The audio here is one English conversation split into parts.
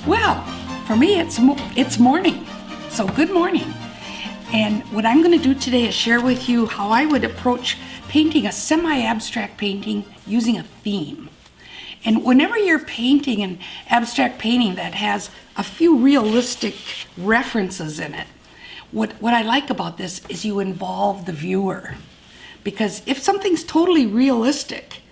Well, for me it's morning, so good morning. And what I'm going to do today is share with you how I would approach painting a semi-abstract painting using a theme. And whenever you're painting an abstract painting that has a few realistic references in it, what I like about this is you involve the viewer. Because if something's totally realistic,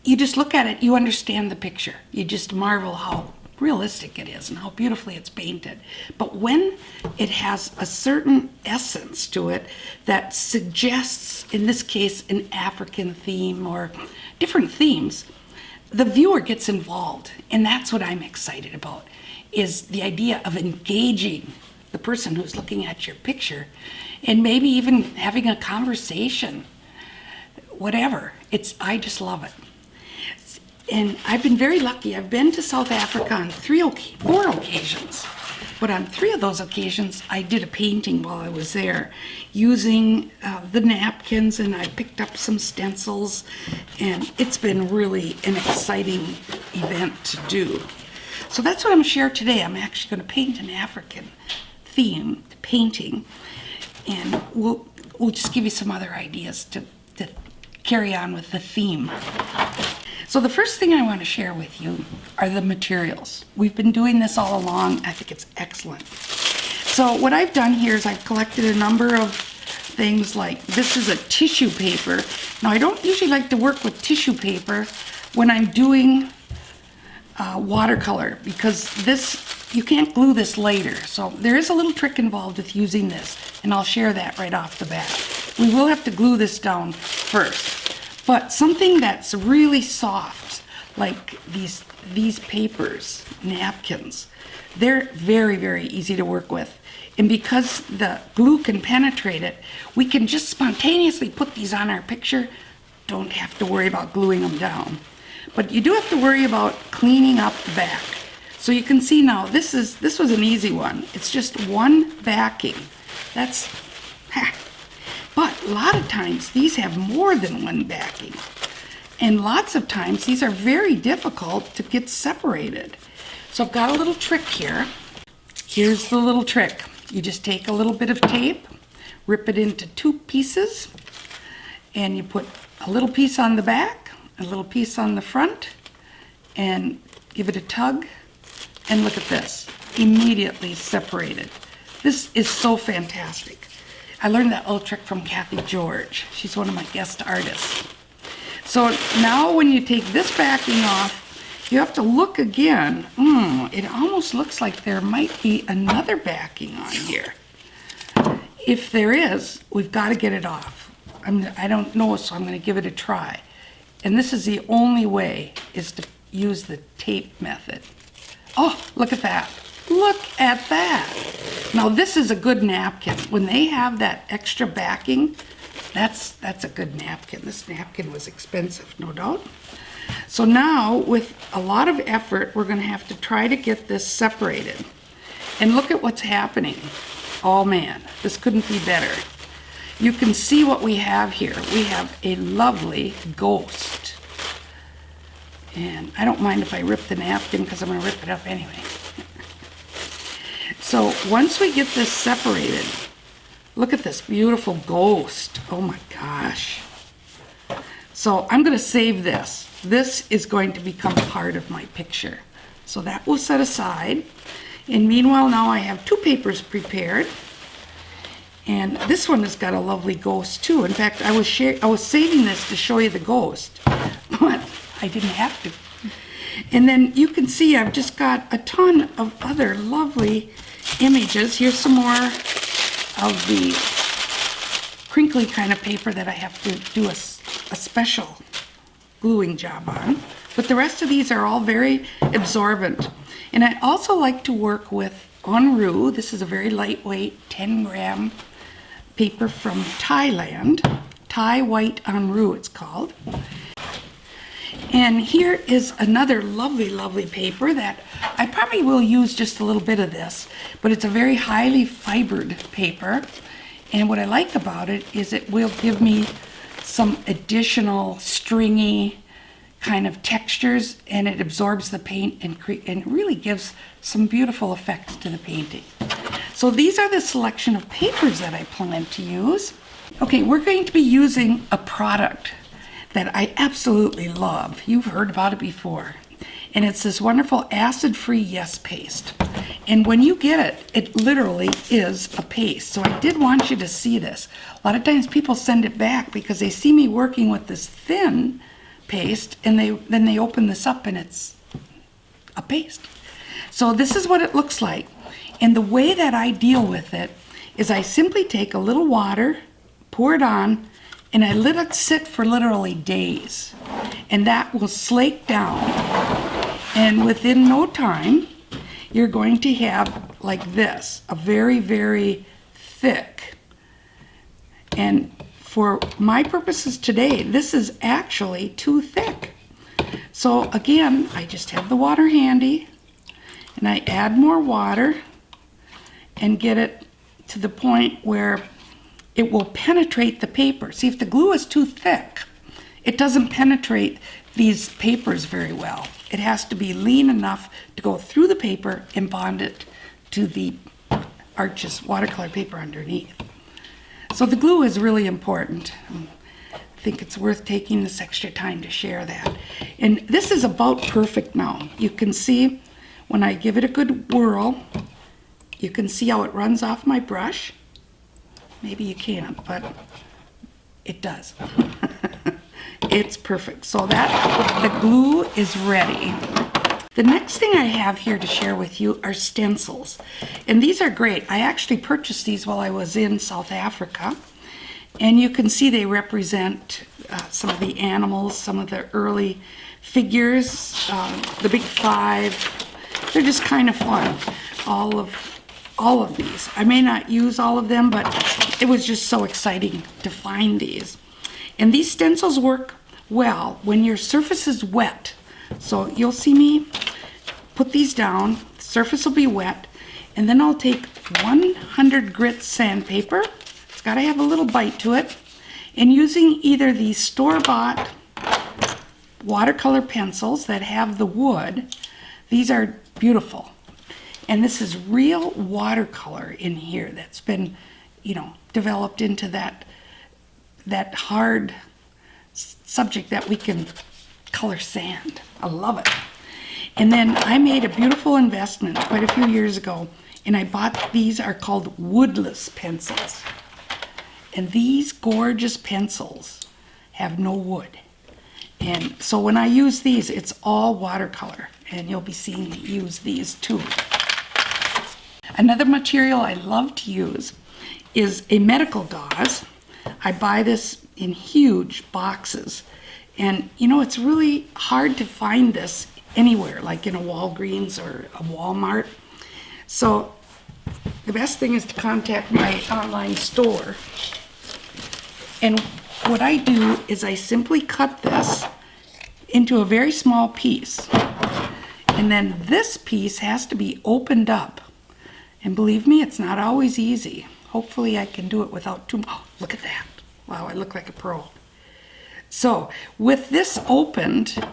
you just look at it, you understand the picture. You just marvel how realistic it is and how beautifully it's painted. But when it has a certain essence to it that suggests, in this case, an African theme or different themes, the viewer gets involved. And that's what I'm excited about, is the idea of engaging the person who's looking at your picture and maybe even having a conversation, whatever. I just love it. And I've been very lucky. I've been to South Africa on 4 occasions. But on 3 of those occasions, I did a painting while I was there using the napkins, and I picked up some stencils. And it's been really an exciting event to do. So that's what I'm going to share today. I'm actually going to paint an African theme painting. And we'll just give you some other ideas to carry on with the theme. So the first thing I want to share with you are the materials. We've been doing this all along. I think it's excellent. So what I've done here is I've collected a number of things. Like this is a tissue paper. Now I don't usually like to work with tissue paper when I'm doing watercolor, because you can't glue this later. So there is a little trick involved with using this, and I'll share that right off the bat. We will have to glue this down first. But something that's really soft, like these papers, napkins, they're very, very easy to work with. And because the glue can penetrate it, we can just spontaneously put these on our picture. Don't have to worry about gluing them down. But you do have to worry about cleaning up the back. So you can see now, this was an easy one. It's just one backing. But a lot of times these have more than one backing. And lots of times these are very difficult to get separated. So I've got a little trick here. Here's the little trick. You just take a little bit of tape, rip it into 2 pieces, and you put a little piece on the back, a little piece on the front, and give it a tug, and look at this. Immediately separated. This is so fantastic. I learned that little trick from Kathy George. She's one of my guest artists. So now when you take this backing off, you have to look again. It almost looks like there might be another backing on here. If there is, we've got to get it off. I don't know, so I'm going to give it a try. And this is the only way, is to use the tape method. Oh, look at that. Look at that. Now this is a good napkin. When they have that extra backing, that's a good napkin. This napkin was expensive, no doubt. So now, with a lot of effort, we're going to have to try to get this separated. And look at what's happening. Oh man, this couldn't be better. You can see what we have here. We have a lovely ghost. And I don't mind if I rip the napkin, because I'm going to rip it up anyway. So once we get this separated, look at this beautiful ghost. Oh my gosh. So I'm going to save this. This is going to become part of my picture. So that will set aside. And meanwhile, now I have 2 papers prepared. And this one has got a lovely ghost too. In fact, I was saving this to show you the ghost, but I didn't have to. And then you can see I've just got a ton of other lovely images. Here's some more of the crinkly kind of paper that I have to do a special gluing job on. But the rest of these are all very absorbent. And I also like to work with Onru. This is a very lightweight 10-gram paper from Thailand. Thai White Onru it's called. And here is another lovely, lovely paper that I probably will use just a little bit of this, but it's a very highly fibered paper. And what I like about it is it will give me some additional stringy kind of textures, and it absorbs the paint and really gives some beautiful effects to the painting. So these are the selection of papers that I plan to use. Okay, we're going to be using a product that I absolutely love. You've heard about it before. And it's this wonderful acid-free Yes paste. And when you get it, it literally is a paste. So I did want you to see this. A lot of times people send it back because they see me working with this thin paste, and then they open this up and it's a paste. So this is what it looks like. And the way that I deal with it is I simply take a little water, pour it on, and I let it sit for literally days. And that will slake down. And within no time, you're going to have like this, a very, very thick. And for my purposes today, this is actually too thick. So again, I just have the water handy, and I add more water and get it to the point where it will penetrate the paper. See, if the glue is too thick, it doesn't penetrate these papers very well. It has to be lean enough to go through the paper and bond it to the Arches watercolor paper underneath. So the glue is really important. I think it's worth taking this extra time to share that. And this is about perfect now. You can see when I give it a good whirl, you can see how it runs off my brush. Maybe you can't, but it does. It's perfect. So that the glue is ready. The next thing I have here to share with you are stencils. And these are great. I actually purchased these while I was in South Africa. And you can see they represent some of the animals, some of the early figures, the big five. They're just kind of fun. All of these. I may not use all of them, but it was just so exciting to find these. And these stencils work well when your surface is wet. So you'll see me put these down, the surface will be wet, and then I'll take 100 grit sandpaper. It's got to have a little bite to it. And using either these store-bought watercolor pencils that have the wood, these are beautiful. And this is real watercolor in here that's been, developed into that hard subject that we can color sand. I love it. And then I made a beautiful investment quite a few years ago, and I bought, these are called woodless pencils. And these gorgeous pencils have no wood. And so when I use these, it's all watercolor, and you'll be seeing me use these too. Another material I love to use is a medical gauze. I buy this in huge boxes. And it's really hard to find this anywhere, like in a Walgreens or a Walmart. So the best thing is to contact my online store. And what I do is I simply cut this into a very small piece. And then this piece has to be opened up. And believe me, it's not always easy. Hopefully I can do it without too much. Oh, look at that. Wow, I look like a pro. So with this opened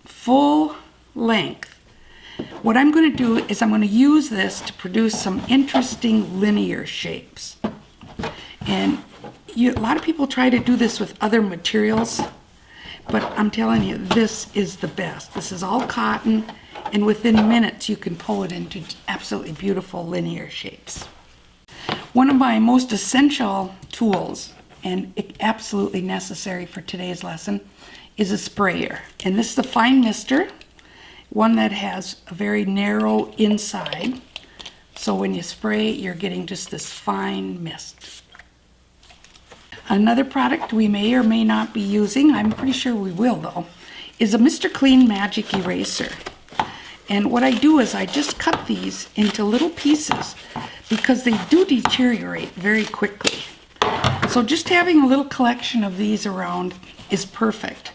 full length, what I'm going to do is I'm going to use this to produce some interesting linear shapes. And a lot of people try to do this with other materials, but I'm telling you, this is the best. This is all cotton, and within minutes you can pull it into absolutely beautiful linear shapes. One of my most essential tools, and absolutely necessary for today's lesson, is a sprayer. And this is a fine mister, one that has a very narrow inside. So when you spray, you're getting just this fine mist. Another product we may or may not be using, I'm pretty sure we will though, is a Mr. Clean Magic Eraser. And what I do is I just cut these into little pieces because they do deteriorate very quickly. So just having a little collection of these around is perfect.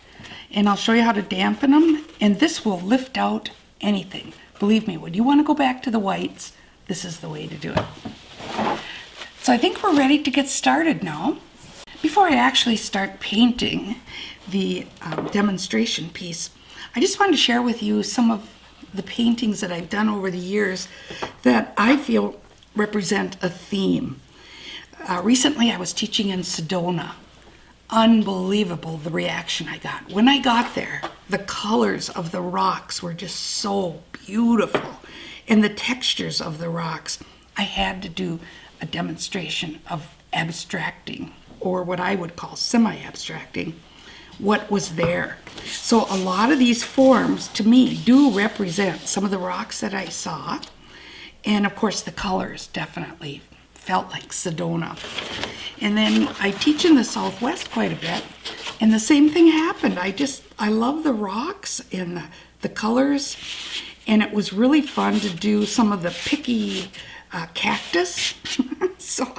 And I'll show you how to dampen them, and this will lift out anything. Believe me, when you want to go back to the whites, this is the way to do it. So I think we're ready to get started now. Before I actually start painting the demonstration piece, I just wanted to share with you some of the paintings that I've done over the years that I feel represent a theme. Recently I was teaching in Sedona. Unbelievable the reaction I got. When I got there, the colors of the rocks were just so beautiful, and the textures of the rocks. I had to do a demonstration of abstracting, or what I would call semi-abstracting, what was there. So a lot of these forms, to me, do represent some of the rocks that I saw, and of course the colors definitely felt like Sedona. And then I teach in the Southwest quite a bit, and the same thing happened. I love the rocks and the colors, and it was really fun to do some of the picky cactus. So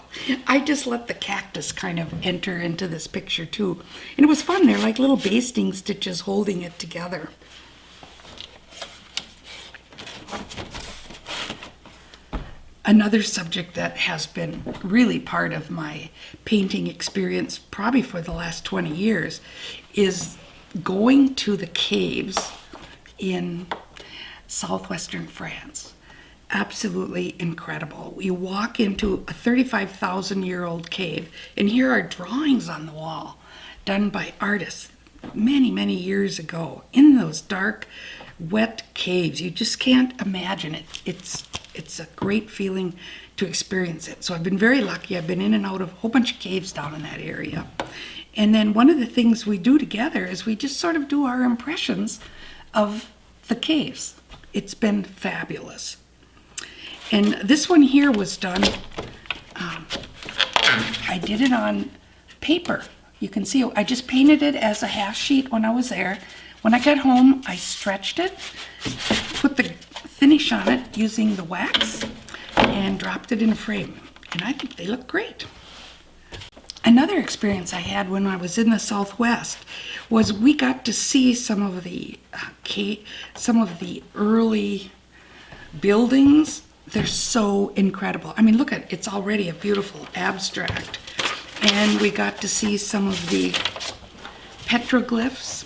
I just let the cactus kind of enter into this picture too. And it was fun. They're like little basting stitches holding it together. Another subject that has been really part of my painting experience, probably for the last 20 years, is going to the caves in southwestern France. Absolutely incredible. You walk into a 35,000-year-old cave, and here are drawings on the wall done by artists many, many years ago in those dark, wet caves. You just can't imagine it. It's a great feeling to experience it. So I've been very lucky. I've been in and out of a whole bunch of caves down in that area. And then one of the things we do together is we just sort of do our impressions of the caves. It's been fabulous. And this one here was done, I did it on paper. You can see I just painted it as a half sheet when I was there. When I got home, I stretched it, put the finish on it using the wax, and dropped it in a frame. And I think they look great. Another experience I had when I was in the Southwest was we got to see some of the early buildings. They're so incredible. I mean, look at it. It's already a beautiful abstract. And we got to see some of the petroglyphs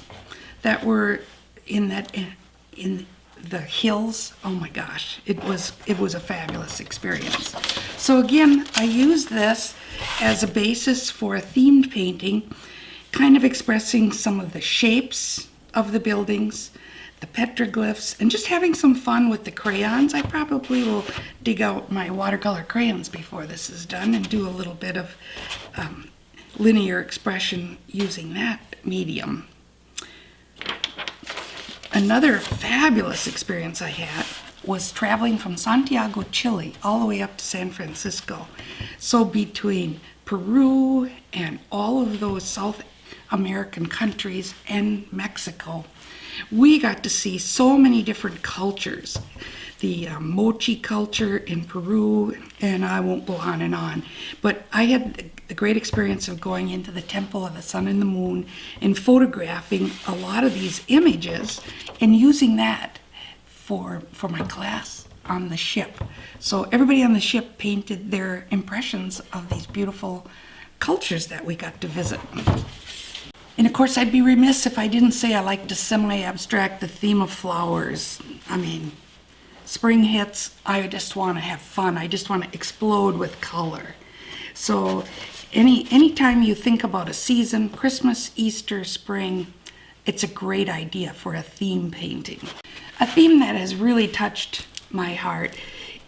that were in the hills. Oh my gosh, it was a fabulous experience. So again, I used this as a basis for a themed painting, kind of expressing some of the shapes of the buildings, the petroglyphs, and just having some fun with the crayons. I probably will dig out my watercolor crayons before this is done and do a little bit of linear expression using that medium. Another fabulous experience I had was traveling from Santiago, Chile, all the way up to San Francisco. So between Peru and all of those South American countries and Mexico, we got to see so many different cultures. The mochi culture in Peru, and I won't go on and on. But I had the great experience of going into the Temple of the Sun and the Moon and photographing a lot of these images and using that for my class on the ship. So everybody on the ship painted their impressions of these beautiful cultures that we got to visit. And of course, I'd be remiss if I didn't say I like to semi-abstract the theme of flowers. I mean, spring hits, I just want to have fun. I just want to explode with color. So anytime you think about a season, Christmas, Easter, spring, it's a great idea for a theme painting. A theme that has really touched my heart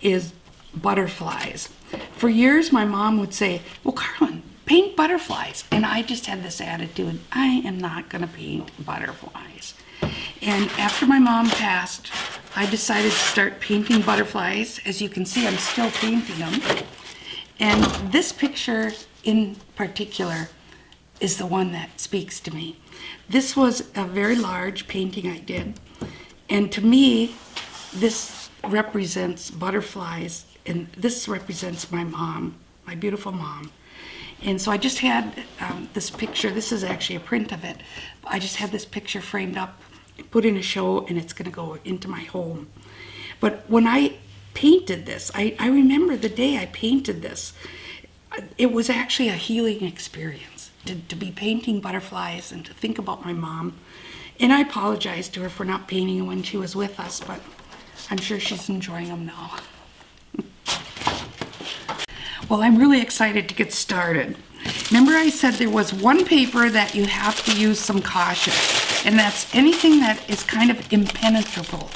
is butterflies. For years, my mom would say, well, Karlyn, paint butterflies. And I just had this attitude, I am not going to paint butterflies. And after my mom passed, I decided to start painting butterflies. As you can see, I'm still painting them. And this picture in particular is the one that speaks to me. This was a very large painting I did. And to me, this represents butterflies, and this represents my mom, my beautiful mom. And so I just had this picture. This is actually a print of it. I just had this picture framed up, put in a show, and it's going to go into my home. But when I painted this, I remember the day I painted this. It was actually a healing experience. to be painting butterflies and to think about my mom. And I apologize to her for not painting them when she was with us, but I'm sure she's enjoying them now. Well, I'm really excited to get started. Remember I said there was one paper that you have to use some caution, and that's anything that is kind of impenetrable.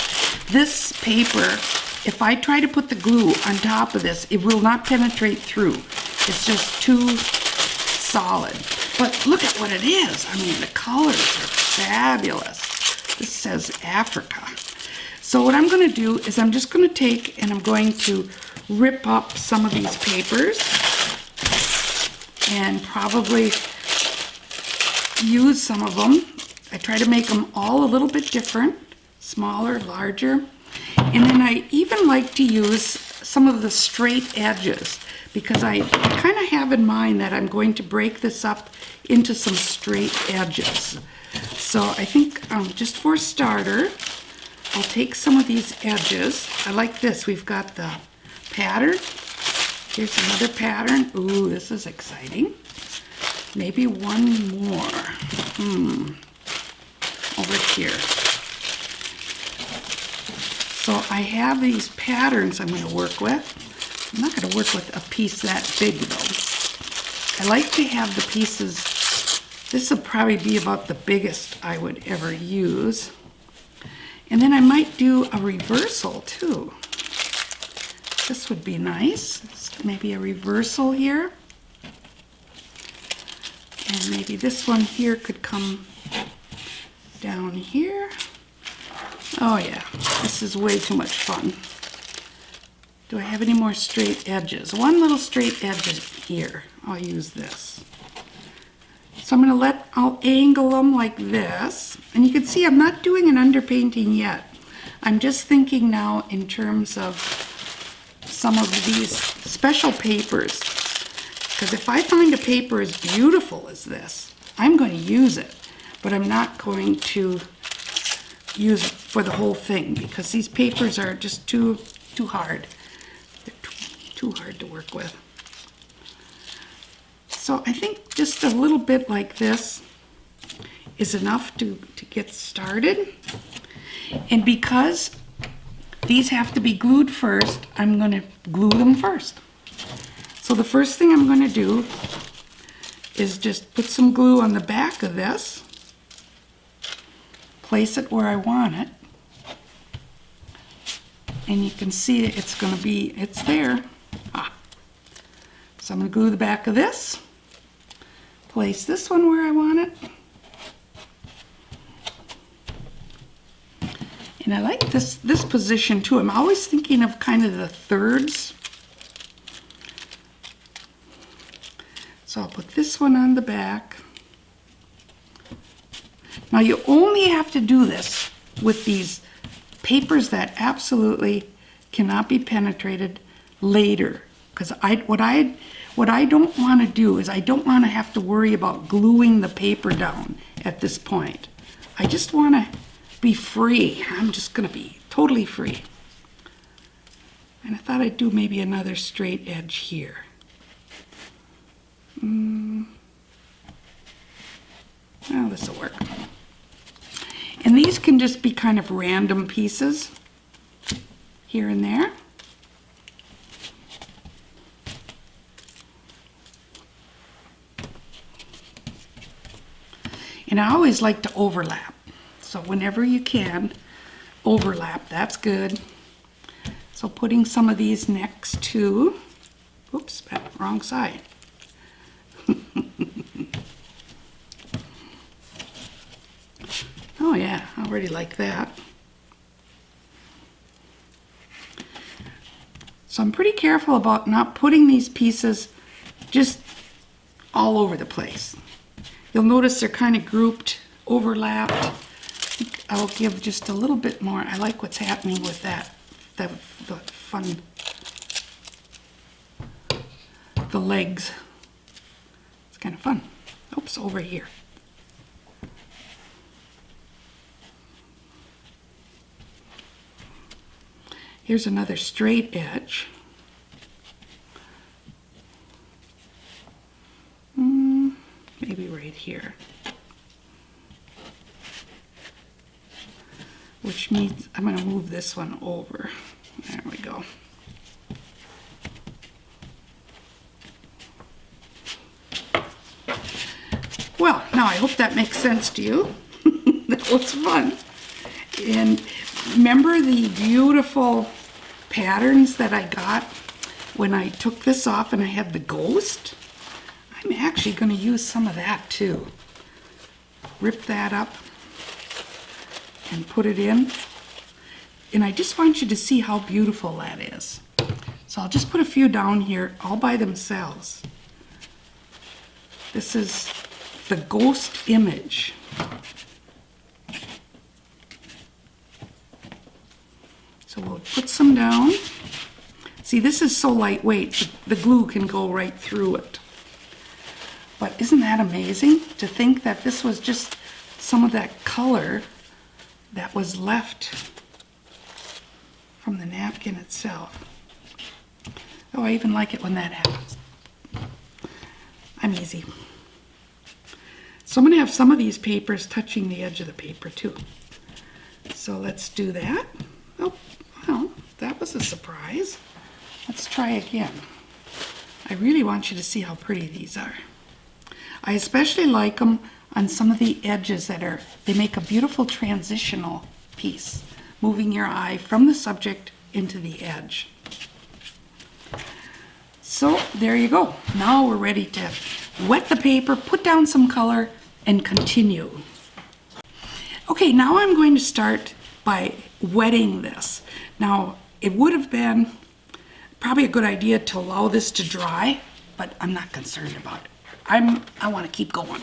This paper, if I try to put the glue on top of this, it will not penetrate through. It's just too solid. But look at what it is. I mean, the colors are fabulous. This says Africa. So what I'm going to do is I'm just going to take and I'm going to rip up some of these papers and probably use some of them. I try to make them all a little bit different, smaller, larger. And then I even like to use some of the straight edges because I kind of have in mind that I'm going to break this up into some straight edges. So I think just for a starter, I'll take some of these edges. I like this. We've got the pattern. Here's another pattern. Ooh, this is exciting. Maybe one more. Over here. So I have these patterns I'm going to work with. I'm not going to work with a piece that big though. I like to have the pieces, this will probably be about the biggest I would ever use. And then I might do a reversal too. This would be nice. Maybe a reversal here. And maybe this one here could come down here. Oh yeah, this is way too much fun. Do I have any more straight edges? One little straight edge here. I'll use this. So I'll angle them like this. And you can see I'm not doing an underpainting yet. I'm just thinking now in terms of some of these special papers. Because if I find a paper as beautiful as this, I'm going to use it. But I'm not going to use it for the whole thing because these papers are just too hard. They're too hard to work with. So I think just a little bit like this is enough to get started. And because these have to be glued first, I'm going to glue them first. So the first thing I'm going to do is just put some glue on the back of this, place it where I want it, and you can see it's there. So I'm going to glue the back of this, place this one where I want it, and I like this position too. I'm always thinking of kind of the thirds. So I'll put this one on the back. Now you only have to do this with these papers that absolutely cannot be penetrated later. Because what I don't want to do is I don't want to have to worry about gluing the paper down at this point. I just want to be free. I'm just going to be totally free. And I thought I'd do maybe another straight edge here. Well, this will work. And these can just be kind of random pieces here and there. And I always like to overlap. So whenever you can, overlap, that's good. So putting some of these next to, oops, wrong side. Oh yeah, I already like that. So I'm pretty careful about not putting these pieces just all over the place. You'll notice they're kind of grouped, overlapped. I think I'll give just a little bit more. I like what's happening with that, the fun, the legs. It's kind of fun. Oops, over here. Here's another straight edge. Maybe right here. Which means I'm going to move this one over. There we go. Well, now I hope that makes sense to you. That was fun. And remember the beautiful patterns that I got when I took this off and I had the ghost? I'm actually going to use some of that too. Rip that up and put it in. And I just want you to see how beautiful that is. So I'll just put a few down here all by themselves. This is the ghost image. So we'll put some down. See, this is so lightweight, the glue can go right through it. But isn't that amazing to think that this was just some of that color that was left from the napkin itself. Oh, I even like it when that happens. I'm easy. So I'm going to have some of these papers touching the edge of the paper too. So let's do that. Oh, well, that was a surprise. Let's try again. I really want you to see how pretty these are. I especially like them on some of the edges they make a beautiful transitional piece, moving your eye from the subject into the edge. So there you go. Now we're ready to wet the paper, put down some color, and continue. Okay, now I'm going to start by wetting this. Now, it would have been probably a good idea to allow this to dry, but I'm not concerned about it. I want to keep going.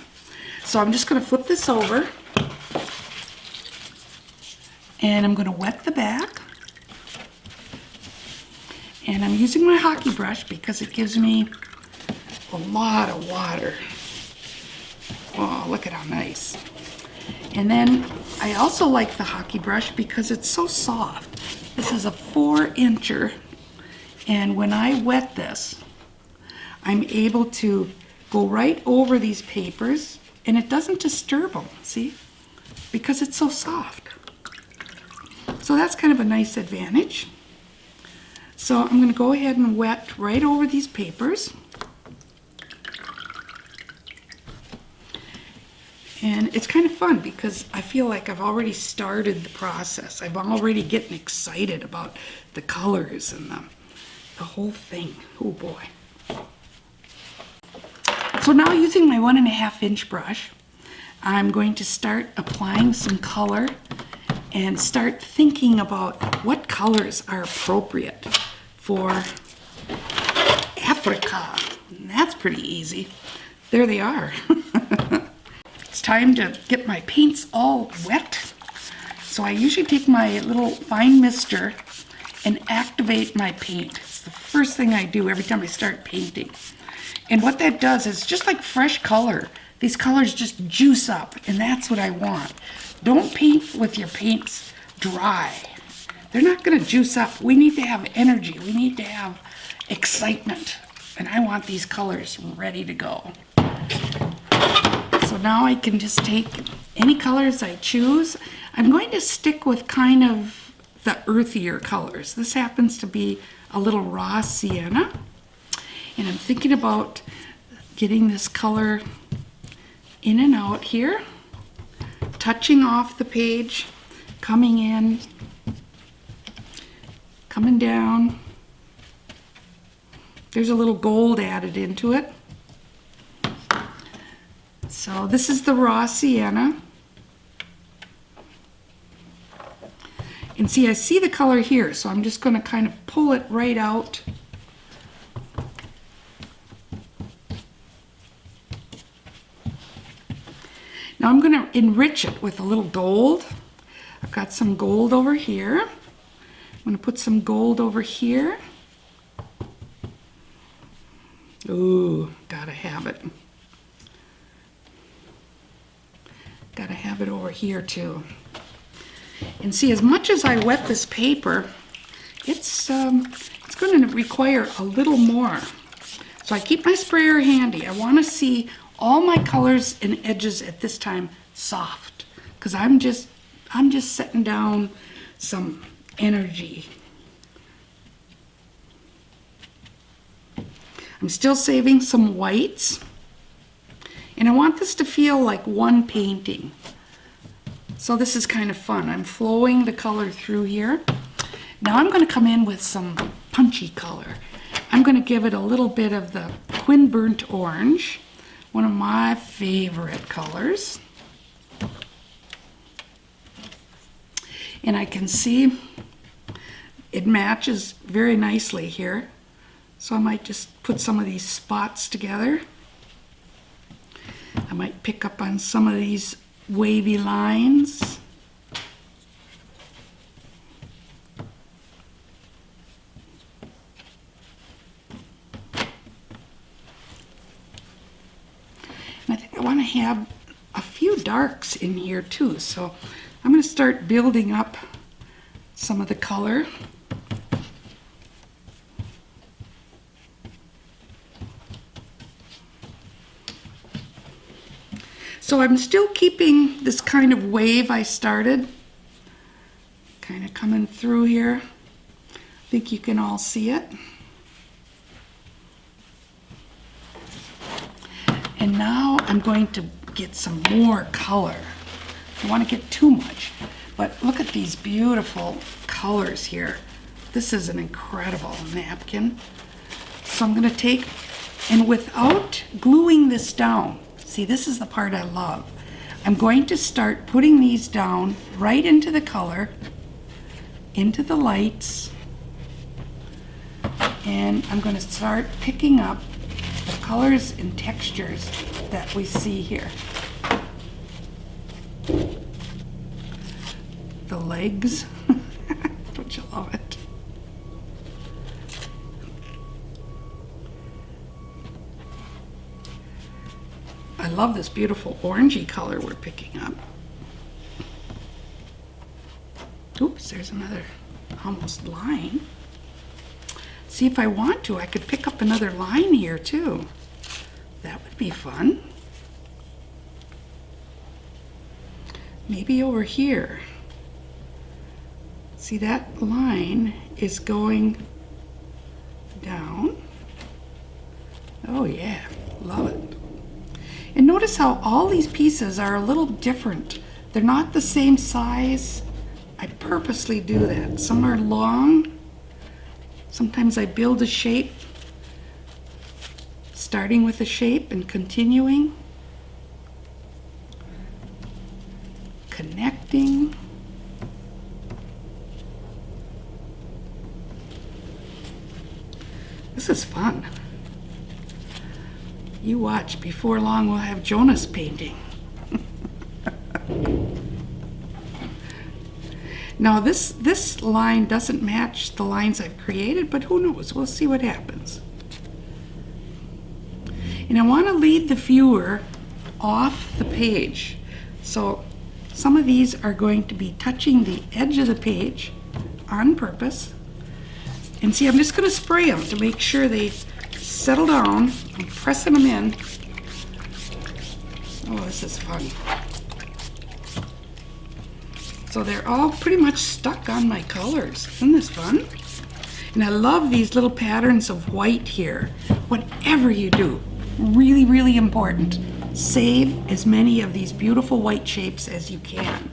So I'm just going to flip this over, and I'm going to wet the back. And I'm using my hockey brush because it gives me a lot of water. Oh, look at how nice. And then I also like the hockey brush because it's so soft. This is a 4-incher, and when I wet this, I'm able to go right over these papers and it doesn't disturb them, see? Because it's so soft. So that's kind of a nice advantage. So I'm going to go ahead and wet right over these papers. And it's kind of fun because I feel like I've already started the process. I'm already getting excited about the colors and the whole thing. Oh boy. So now using my 1.5-inch brush, I'm going to start applying some color and start thinking about what colors are appropriate for Africa. And that's pretty easy. There they are. It's time to get my paints all wet. So I usually take my little fine mister and activate my paint. It's the first thing I do every time I start painting. And what that does is just like fresh color, these colors just juice up, and that's what I want. Don't paint with your paints dry. They're not going to juice up. We need to have energy. We need to have excitement. And I want these colors ready to go. So now I can just take any colors I choose. I'm going to stick with kind of the earthier colors. This happens to be a little raw sienna. And I'm thinking about getting this color in and out here, touching off the page, coming in, coming down. There's a little gold added into it. So this is the raw sienna. And see, I see the color here, so I'm just going to kind of pull it right out. Now I'm going to enrich it with a little gold. I've got some gold over here. I'm going to put some gold over here. Ooh, gotta have it. Gotta have it over here too. And see, as much as I wet this paper, it's going to require a little more. So I keep my sprayer handy. I want to see all my colors and edges at this time soft, because I'm just setting down some energy. I'm still saving some whites, and I want this to feel like one painting. So this is kind of fun. I'm flowing the color through here. Now I'm going to come in with some punchy color. I'm going to give it a little bit of the Quin Burnt Orange, one of my favorite colors. And I can see it matches very nicely here. So I might just put some of these spots together. I might pick up on some of these wavy lines. And I think I want to have a few darks in here too. So I'm going to start building up some of the color. So I'm still keeping this kind of wave I started, kind of coming through here. I think you can all see it. And now I'm going to get some more color. I don't want to get too much, but look at these beautiful colors here. This is an incredible napkin. So I'm going to take, and without gluing this down, see, this is the part I love. I'm going to start putting these down right into the color, into the lights, and I'm going to start picking up the colors and textures that we see here. The legs, don't you love it? I love this beautiful orangey color we're picking up. Oops, there's another almost line. See, if I want to, I could pick up another line here too. That would be fun. Maybe over here. See, that line is going down. Oh yeah, love it. And notice how all these pieces are a little different. They're not the same size. I purposely do that. Some are long. Sometimes I build a shape, starting with a shape and continuing, connecting. This is fun. You watch, before long we'll have Jonas painting. Now this line doesn't match the lines I've created, but who knows? We'll see what happens. And I want to lead the viewer off the page. So some of these are going to be touching the edge of the page on purpose. And see, I'm just going to spray them to make sure they settle down. I'm pressing them in. Oh, this is fun. So they're all pretty much stuck on my colors. Isn't this fun? And I love these little patterns of white here. Whatever you do, really, really important. Save as many of these beautiful white shapes as you can.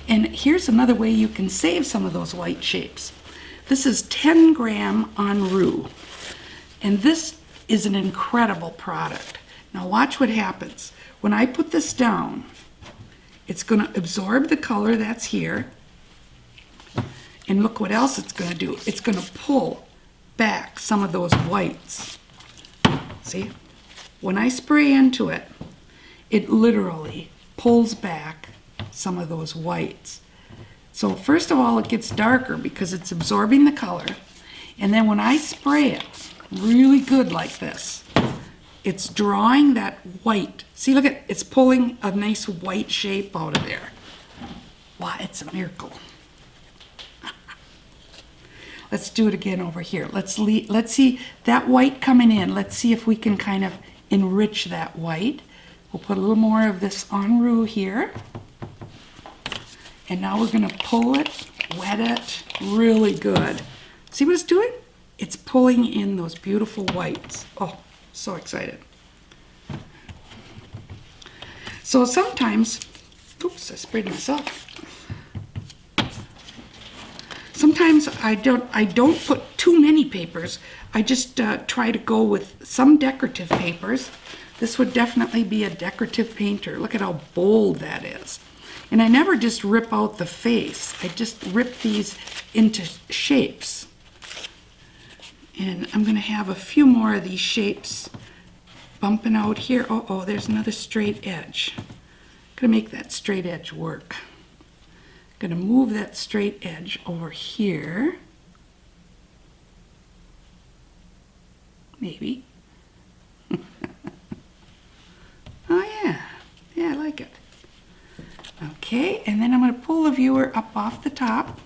And here's another way you can save some of those white shapes. This is 10 gram Enroux. And this is an incredible product. Now watch what happens. When I put this down, it's going to absorb the color that's here. And look what else it's going to do. It's going to pull back some of those whites. See? When I spray into it, it literally pulls back some of those whites. So first of all, it gets darker because it's absorbing the color. And then when I spray it really good like this, it's drawing that white. See, look at, it's pulling a nice white shape out of there. Wow, it's a miracle. Let's do it again over here. Let's see that white coming in. Let's see if we can kind of enrich that white. We'll put a little more of this en roux here. And now we're going to pull it, wet it really good. See what it's doing? It's pulling in those beautiful whites. Oh, so excited. So sometimes, oops, I sprayed myself. Sometimes I don't put too many papers. I just try to go with some decorative papers. This would definitely be a decorative painter. Look at how bold that is. And I never just rip out the face. I just rip these into shapes. And I'm going to have a few more of these shapes bumping out here. Oh, there's another straight edge. I'm going to make that straight edge work. I'm going to move that straight edge over here. Maybe. Oh yeah. Yeah, I like it. Okay, and then I'm going to pull the viewer up off the top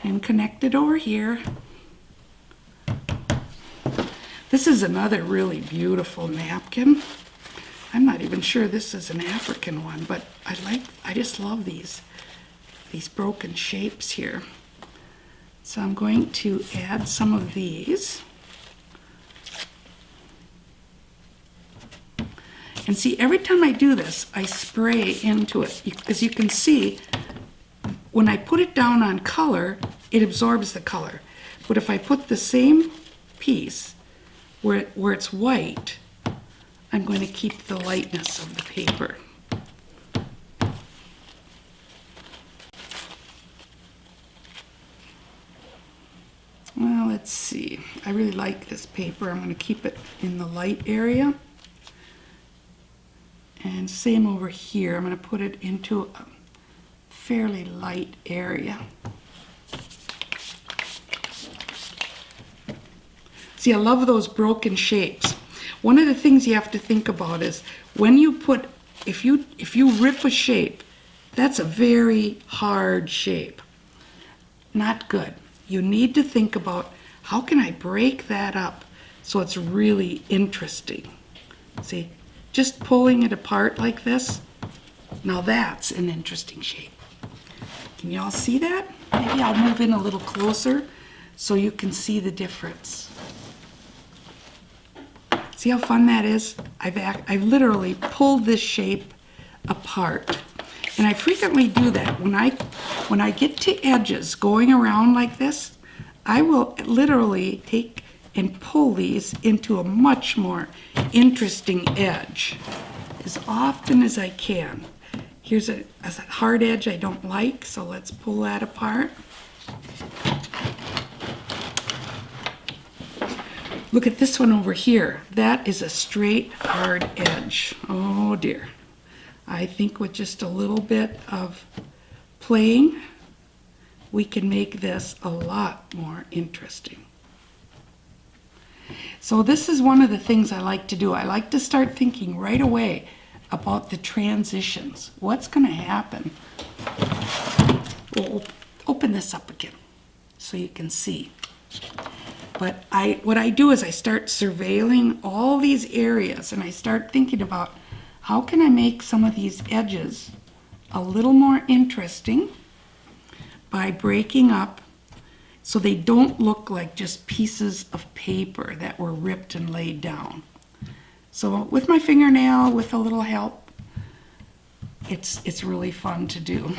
and connect it over here. This is another really beautiful napkin. I'm not even sure this is an African one, but I just love these broken shapes here. So I'm going to add some of these. And see, every time I do this, I spray into it. As you can see, when I put it down on color, it absorbs the color. But if I put the same piece where it's white, I'm going to keep the lightness of the paper. Well, let's see. I really like this paper. I'm going to keep it in the light area. And same over here. I'm going to put it into a fairly light area. See, I love those broken shapes. One of the things you have to think about is when you put, if you rip a shape, that's a very hard shape. Not good. You need to think about how can I break that up so it's really interesting. See, just pulling it apart like this, now that's an interesting shape. Can you all see that? Maybe I'll move in a little closer so you can see the difference. See how fun that is? I've literally pulled this shape apart. And I frequently do that. When I get to edges going around like this, I will literally take and pull these into a much more interesting edge as often as I can. Here's a hard edge I don't like, so let's pull that apart. Look at this one over here. That is a straight, hard edge. Oh dear. I think with just a little bit of playing, we can make this a lot more interesting. So this is one of the things I like to do. I like to start thinking right away about the transitions. What's going to happen? We'll open this up again so you can see. But what I do is I start surveilling all these areas and I start thinking about how can I make some of these edges a little more interesting by breaking up so they don't look like just pieces of paper that were ripped and laid down. So with my fingernail, with a little help, it's really fun to do.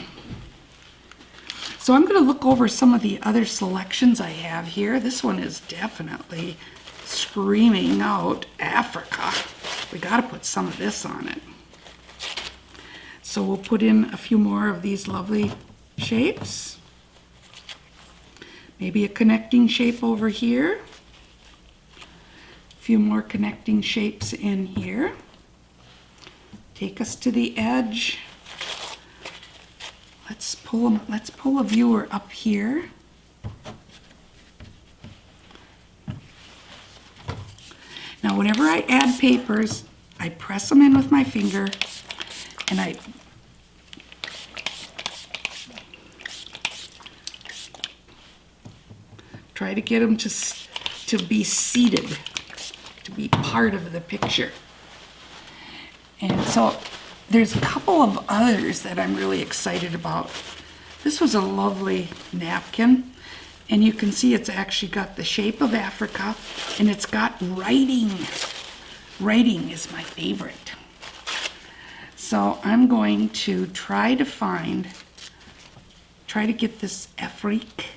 So I'm going to look over some of the other selections I have here. This one is definitely screaming out Africa. We got to put some of this on it. So we'll put in a few more of these lovely shapes. Maybe a connecting shape over here. A few more connecting shapes in here. Take us to the edge. Let's pull a viewer up here. Now whenever I add papers, I press them in with my finger and I try to get them to be seated, to be part of the picture. And so there's a couple of others that I'm really excited about. This was a lovely napkin, and you can see it's actually got the shape of Africa, and it's got writing. Writing is my favorite. So I'm going to try to get this Afrique,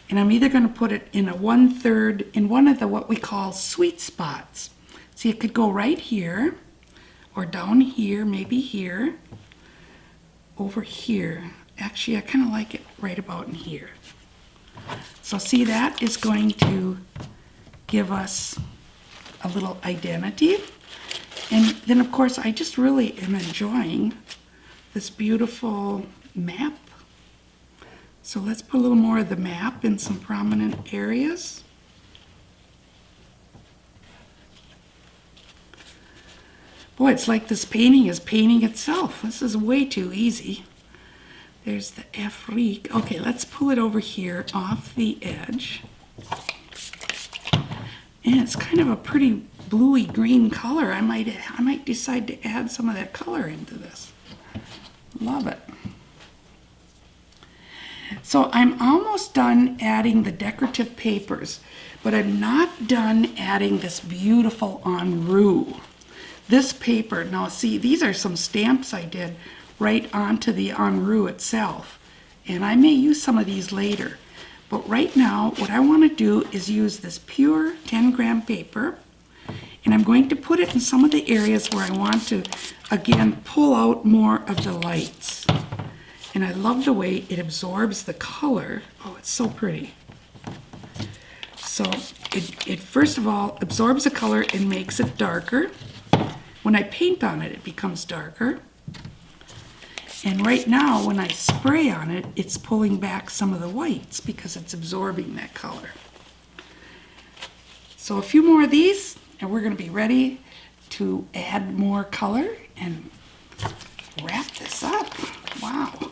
and I'm either going to put it in a 1/3 in one of the what we call sweet spots. See, it could go right here, or down here, maybe here, over here. Actually, I kind of like it right about in here. So see, that is going to give us a little identity. And then, of course, I just really am enjoying this beautiful map. So let's put a little more of the map in some prominent areas. Boy, it's like this painting is painting itself. This is way too easy. There's the Afrique. Okay, let's pull it over here off the edge. And it's kind of a pretty bluey green color. I might decide to add some of that color into this. Love it. So I'm almost done adding the decorative papers, but I'm not done adding this beautiful enroux. This paper, now see, these are some stamps I did right onto the enroux itself, and I may use some of these later. But right now, what I want to do is use this pure 10-gram paper, and I'm going to put it in some of the areas where I want to, again, pull out more of the lights. And I love the way it absorbs the color. Oh, it's so pretty. So it first of all absorbs the color and makes it darker. When I paint on it, it becomes darker. And right now, when I spray on it, it's pulling back some of the whites because it's absorbing that color. So a few more of these, and we're going to be ready to add more color and wrap this up. Wow.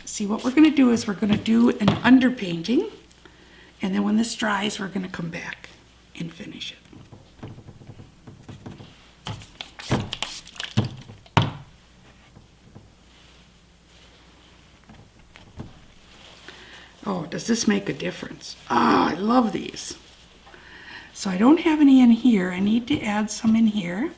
See, what we're going to do is we're going to do an underpainting, and then when this dries, we're going to come back and finish it. Oh, does this make a difference? Ah, I love these. So I don't have any in here. I need to add some in here.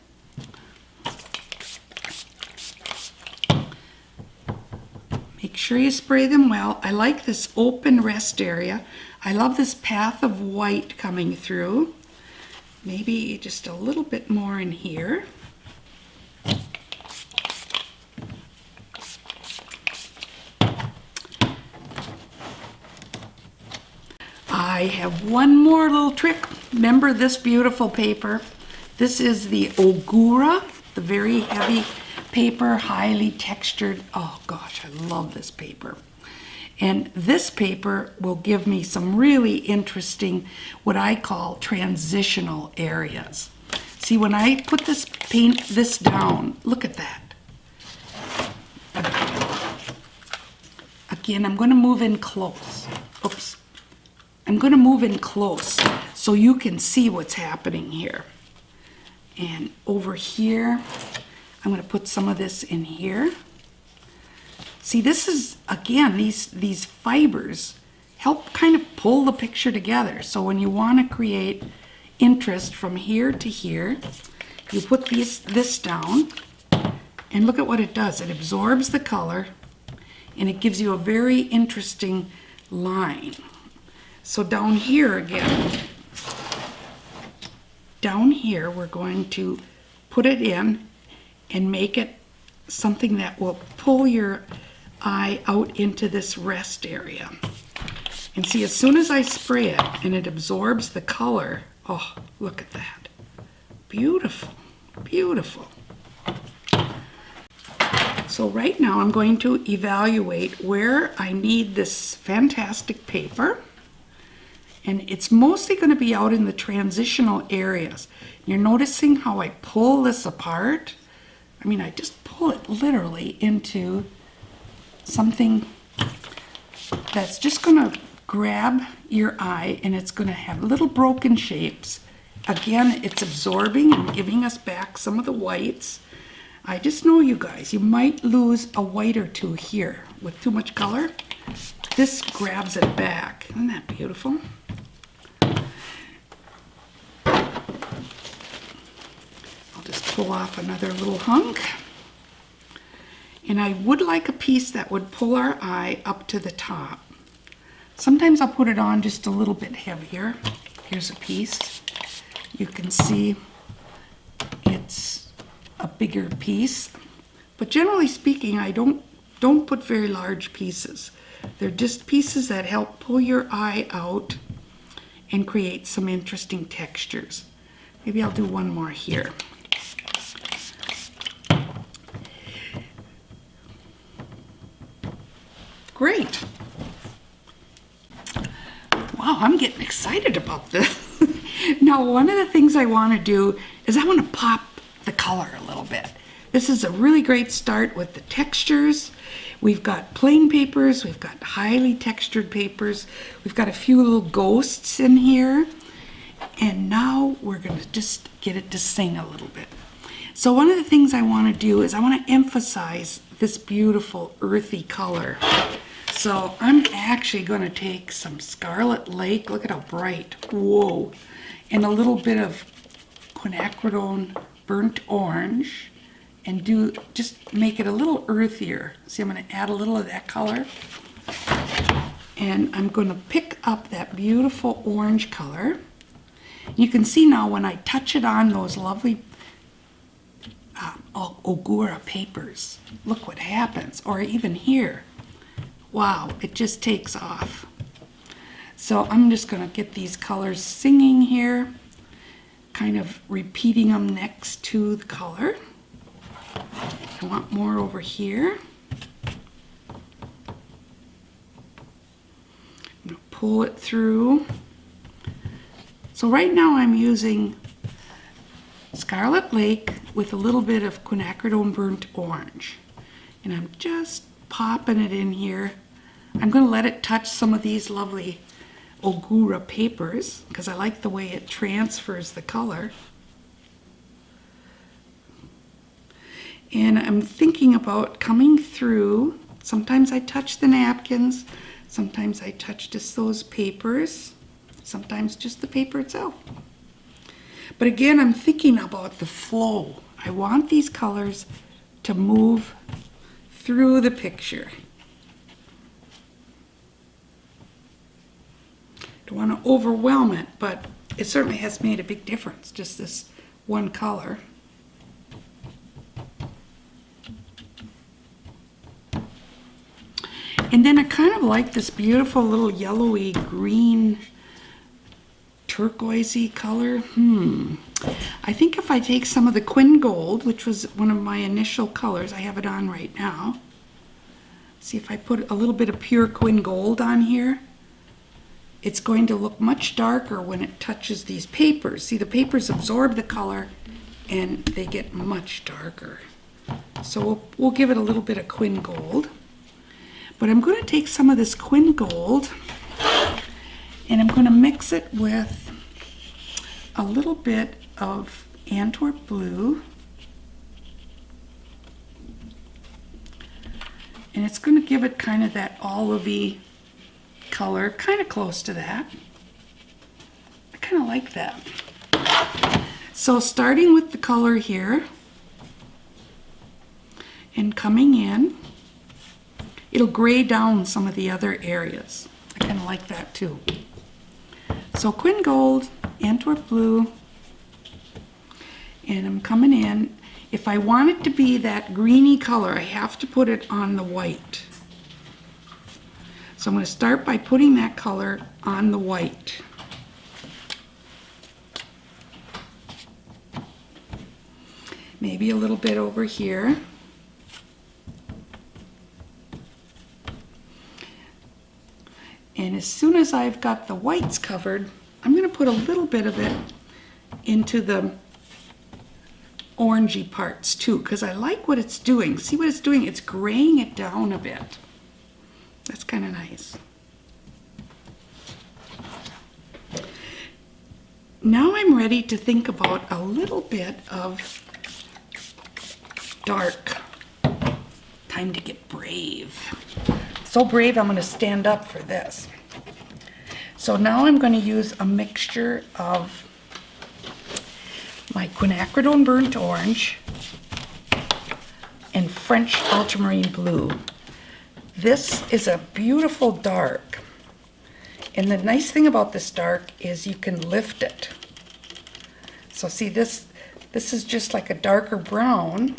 Make sure you spray them well. I like this open rest area. I love this path of white coming through. Maybe just a little bit more in here. I have one more little trick. Remember this beautiful paper? This is the Ogura, the very heavy paper, highly textured. Oh gosh, I love this paper. And this paper will give me some really interesting, what I call transitional areas. See, when I put paint this down, look at that. Again, I'm going to move in close. Oops. I'm going to move in close so you can see what's happening here. And over here, I'm going to put some of this in here. See, this is, again, these fibers help kind of pull the picture together. So when you want to create interest from here to here, you put this down, and look at what it does. It absorbs the color, and it gives you a very interesting line. So down here again, down here, we're going to put it in and make it something that will pull your eye out into this rest area. And see, as soon as I spray it and it absorbs the color, oh, look at that. Beautiful, beautiful. So right now I'm going to evaluate where I need this fantastic paper. And it's mostly going to be out in the transitional areas. You're noticing how I pull this apart? I mean, I just pull it literally into something that's just going to grab your eye, and it's going to have little broken shapes, again, it's absorbing and giving us back some of the whites. I just know, you guys, you might lose a white or two here with too much color. This grabs it back. Isn't that beautiful? I'll just pull off another little hunk. And I would like a piece that would pull our eye up to the top. Sometimes I'll put it on just a little bit heavier. Here's a piece. You can see it's a bigger piece. But generally speaking, I don't put very large pieces. They're just pieces that help pull your eye out and create some interesting textures. Maybe I'll do one more here. Great. Wow, I'm getting excited about this. Now, one of the things I want to do is I want to pop the color a little bit. This is a really great start with the textures. We've got plain papers, we've got highly textured papers, we've got a few little ghosts in here, and now we're going to just get it to sing a little bit. So one of the things I want to do is I want to emphasize this beautiful earthy color. So I'm actually going to take some Scarlet Lake, look at how bright, whoa, and a little bit of quinacridone burnt orange, and just make it a little earthier. See, I'm going to add a little of that color, and I'm going to pick up that beautiful orange color. You can see now when I touch it on those lovely Ogura papers, look what happens, or even here. Wow, it just takes off. So I'm just going to get these colors singing here, kind of repeating them next to the color. I want more over here. I'm going to pull it through. So right now I'm using Scarlet Lake with a little bit of quinacridone burnt orange. And I'm just popping it in here. I'm going to let it touch some of these lovely Ogura papers because I like the way it transfers the color. And I'm thinking about coming through. Sometimes I touch the napkins, sometimes I touch just those papers, sometimes just the paper itself. But again, I'm thinking about the flow. I want these colors to move through the picture. Don't want to overwhelm it, but it certainly has made a big difference, just this one color. And then I kind of like this beautiful little yellowy green turquoisey color. I think if I take some of the Quin Gold, which was one of my initial colors, I have it on right now. See if I put a little bit of pure Quin Gold on here. It's going to look much darker when it touches these papers. See, the papers absorb the color and they get much darker. So we'll give it a little bit of Quin Gold. But I'm going to take some of this Quin Gold and I'm going to mix it with a little bit of Antwerp Blue. And it's going to give it kind of that olivey color, kind of close to that. I kind of like that. So starting with the color here and coming in, it'll gray down some of the other areas. I kind of like that too. So Quin Gold, Antwerp Blue, and I'm coming in. If I want it to be that greeny color, I have to put it on the white. So I'm going to start by putting that color on the white. Maybe a little bit over here. And as soon as I've got the whites covered, I'm going to put a little bit of it into the orangey parts too, because I like what it's doing. See what it's doing? It's graying it down a bit. That's kind of nice. now I'm ready to think about a little bit of dark. Time to get brave. So brave, I'm going to stand up for this. So now I'm going to use a mixture of my quinacridone burnt orange and French ultramarine blue. This is a beautiful dark. And the nice thing about this dark is you can lift it. So see, this is just like a darker brown,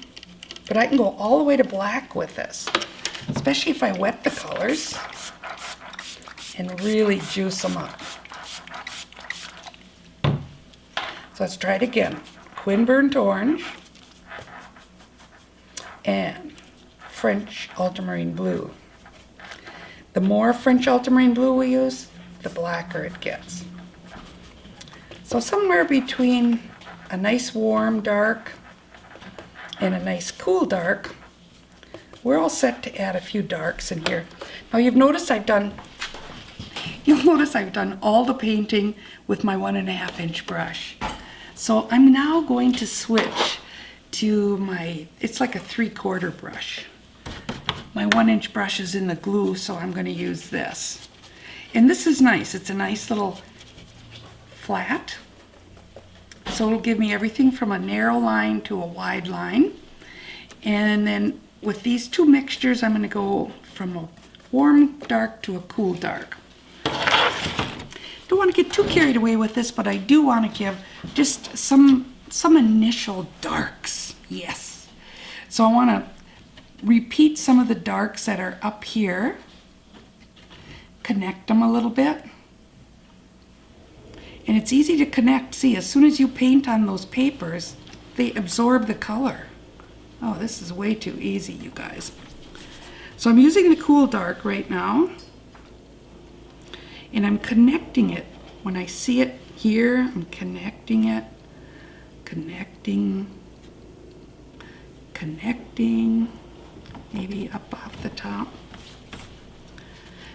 but I can go all the way to black with this, especially if I wet the colors and really juice them up. So let's try it again. Quin burnt orange and French ultramarine blue. The more French ultramarine blue we use, the blacker it gets. So somewhere between a nice warm dark and a nice cool dark, we're all set to add a few darks in here. Now you'll notice I've done all the painting with my 1.5 inch brush. So I'm now going to switch to my, it's like a 3/4 brush. My 1 inch brush is in the glue, so I'm going to use this. And this is nice. It's a nice little flat. So it'll give me everything from a narrow line to a wide line. And then with these two mixtures, I'm going to go from a warm dark to a cool dark. Don't want to get too carried away with this, but I do want to give just some initial darks. Yes. So I want to repeat some of the darks that are up here. Connect them a little bit. And it's easy to connect. See, as soon as you paint on those papers, they absorb the color. Oh, this is way too easy, you guys. So I'm using the cool dark right now. And I'm connecting it. When I see it here, I'm connecting it. Connecting. Maybe up off the top.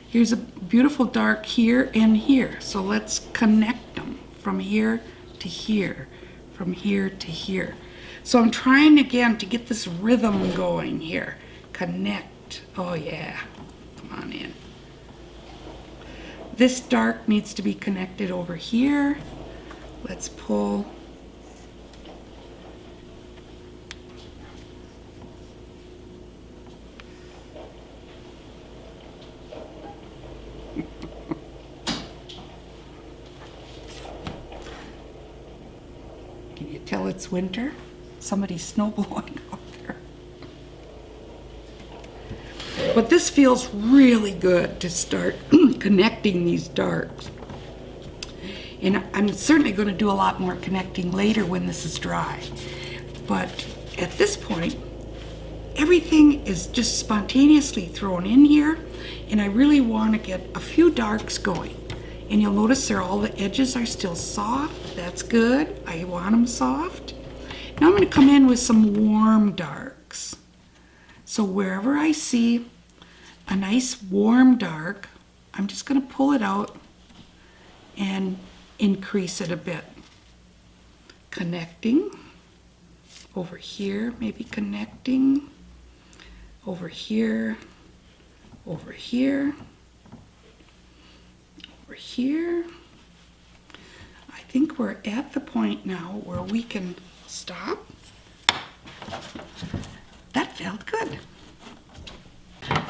Here's a beautiful dark here and here. So let's connect them from here to here, from here to here. So I'm trying again to get this rhythm going here. Connect. Oh yeah. Come on in. This dark needs to be connected over here. Let's pull. Can you tell it's winter? Somebody's snow blowing out there. But this feels really good to start connecting these darks. And I'm certainly going to do a lot more connecting later when this is dry. But at this point, everything is just spontaneously thrown in here, and I really want to get a few darks going. And you'll notice all the edges are still soft. That's good. I want them soft. Now I'm going to come in with some warm darks. So wherever I see a nice warm dark, I'm just going to pull it out and increase it a bit. Connecting over here, maybe connecting over here, over here, over here. I think we're at the point now where we can stop. That felt good.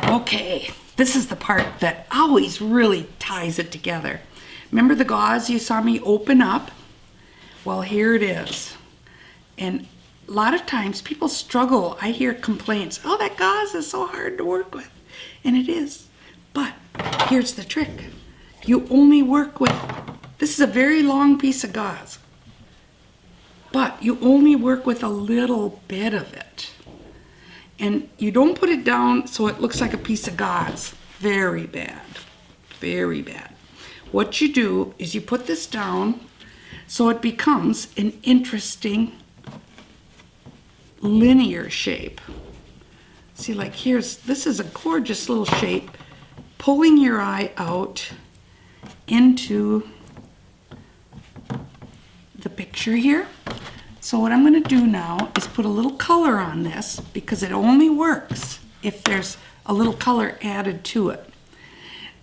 Okay, this is the part that always really ties it together. Remember the gauze you saw me open up? Well, here it is. And a lot of times people struggle. I hear complaints, oh, that gauze is so hard to work with. And it is. But here's the trick. You only work with, this is a very long piece of gauze, but you only work with a little bit of it. And you don't put it down so it looks like a piece of gauze. Very bad. Very bad. What you do is you put this down so it becomes an interesting linear shape. See, like this is a gorgeous little shape, pulling your eye out into the picture here. So what I'm going to do now is put a little color on this, because it only works if there's a little color added to it.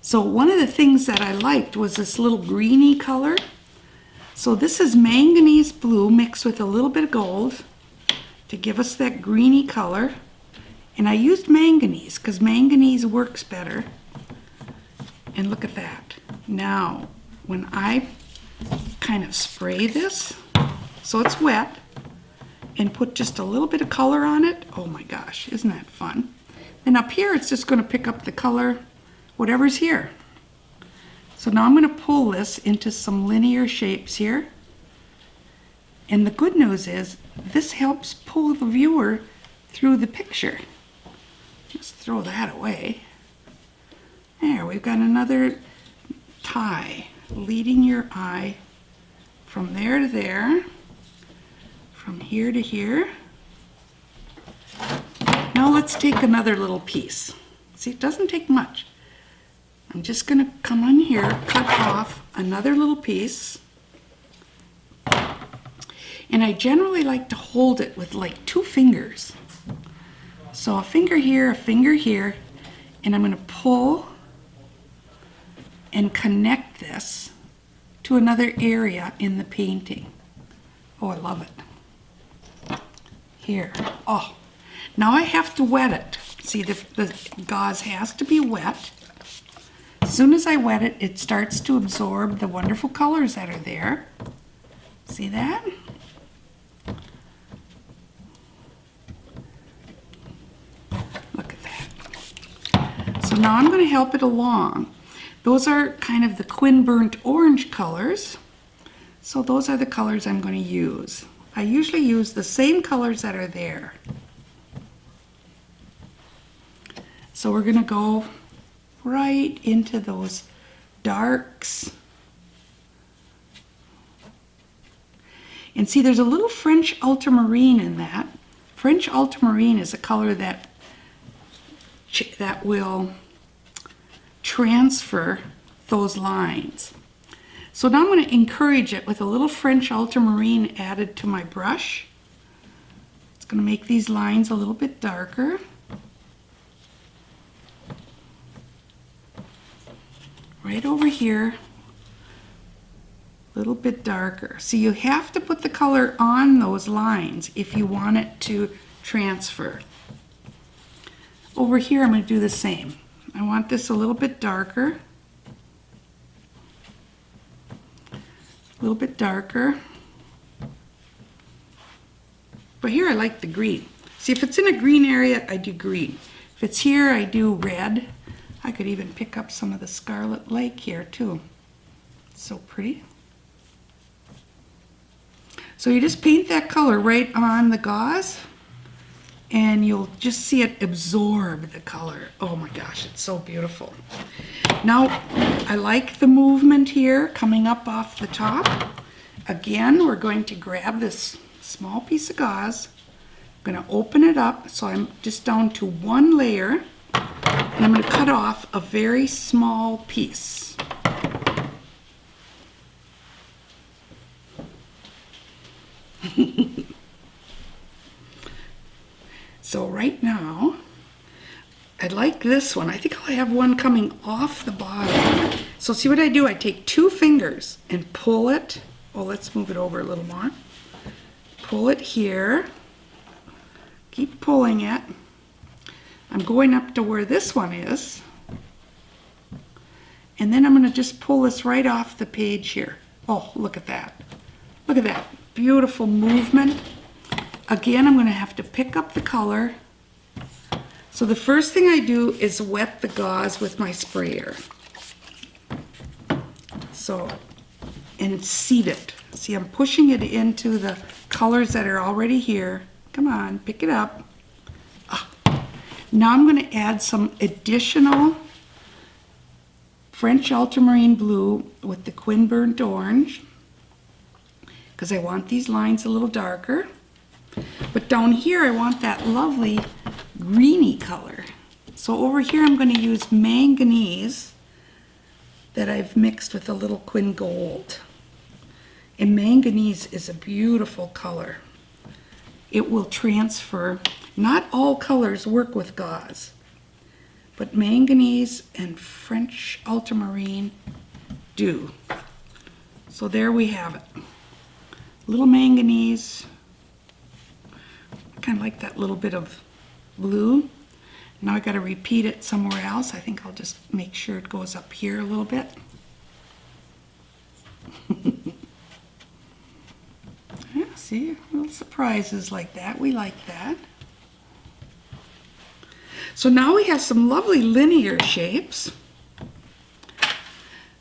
So one of the things that I liked was this little greeny color. So this is manganese blue mixed with a little bit of gold to give us that greeny color. And I used manganese because manganese works better. And look at that. Now, when I kind of spray this, so it's wet, and put just a little bit of color on it, oh my gosh, isn't that fun? And up here, it's just going to pick up the color, whatever's here. So now I'm going to pull this into some linear shapes here. And the good news is, this helps pull the viewer through the picture. Just throw that away. There, we've got another tie, leading your eye from there to there, from here to here. Now let's take another little piece. See, it doesn't take much. I'm just going to come on here, cut off another little piece. And I generally like to hold it with like 2 fingers. So a finger here, and I'm going to pull and connect this to another area in the painting. Oh, I love it. Here. Oh, now I have to wet it. See, the gauze has to be wet. As soon as I wet it, it starts to absorb the wonderful colors that are there. See that? Look at that. So now I'm going to help it along. Those are kind of the Quin burnt orange colors. So those are the colors I'm going to use. I usually use the same colors that are there. So we're going to go right into those darks. And see, there's a little French ultramarine in that. French ultramarine is a color that will transfer those lines. So now I'm going to encourage it with a little French ultramarine added to my brush. It's going to make these lines a little bit darker. Right over here, a little bit darker. So you have to put the color on those lines if you want it to transfer. Over here, I'm going to do the same. I want this a little bit darker. A little bit darker. But here I like the green. See, if it's in a green area, I do green. If it's here, I do red. I could even pick up some of the Scarlet Lake here too. It's so pretty. So you just paint that color right on the gauze, and you'll just see it absorb the color. Oh my gosh, it's so beautiful. Now, I like the movement here coming up off the top. Again, we're going to grab this small piece of gauze. I'm going to open it up, so I'm just down to 1 layer, and I'm going to cut off a very small piece. So right now, I like this one. I think I'll have one coming off the bottom. So see what I do? I take 2 fingers and pull it. Well, let's move it over a little more. Pull it here. Keep pulling it. I'm going up to where this one is. And then I'm going to just pull this right off the page here. Oh, look at that. Look at that. Beautiful movement. Again, I'm going to have to pick up the color. So the first thing I do is wet the gauze with my sprayer. So, and seed it. See, I'm pushing it into the colors that are already here. Come on, pick it up. Ah. Now I'm going to add some additional French ultramarine blue with the Quin burnt orange, because I want these lines a little darker. But down here I want that lovely greeny color. So over here I'm going to use manganese that I've mixed with a little Quin gold. And manganese is a beautiful color. It will transfer. Not all colors work with gauze, but manganese and French ultramarine do. So there we have it. Little manganese. Kind of like that little bit of blue. Now I got to repeat it somewhere else. I think I'll just make sure it goes up here a little bit. Yeah, see, little surprises like that. We like that. So now we have some lovely linear shapes.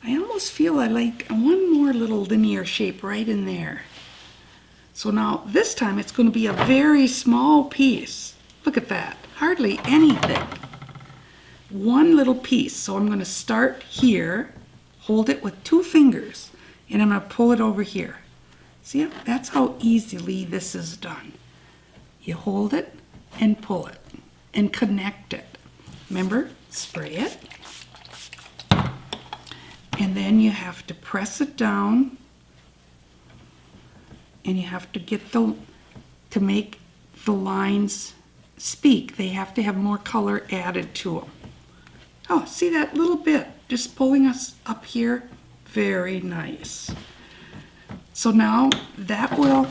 I almost feel I like one more little linear shape right in there. So now this time it's going to be a very small piece. Look at that, hardly anything. One little piece. So I'm going to start here, hold it with 2 fingers, and I'm going to pull it over here. See, that's how easily this is done. You hold it and pull it and connect it. Remember, spray it. And then you have to press it down, and you have to get to make the lines speak. They have to have more color added to them. Oh, see that little bit just pulling us up here? Very nice. So now that will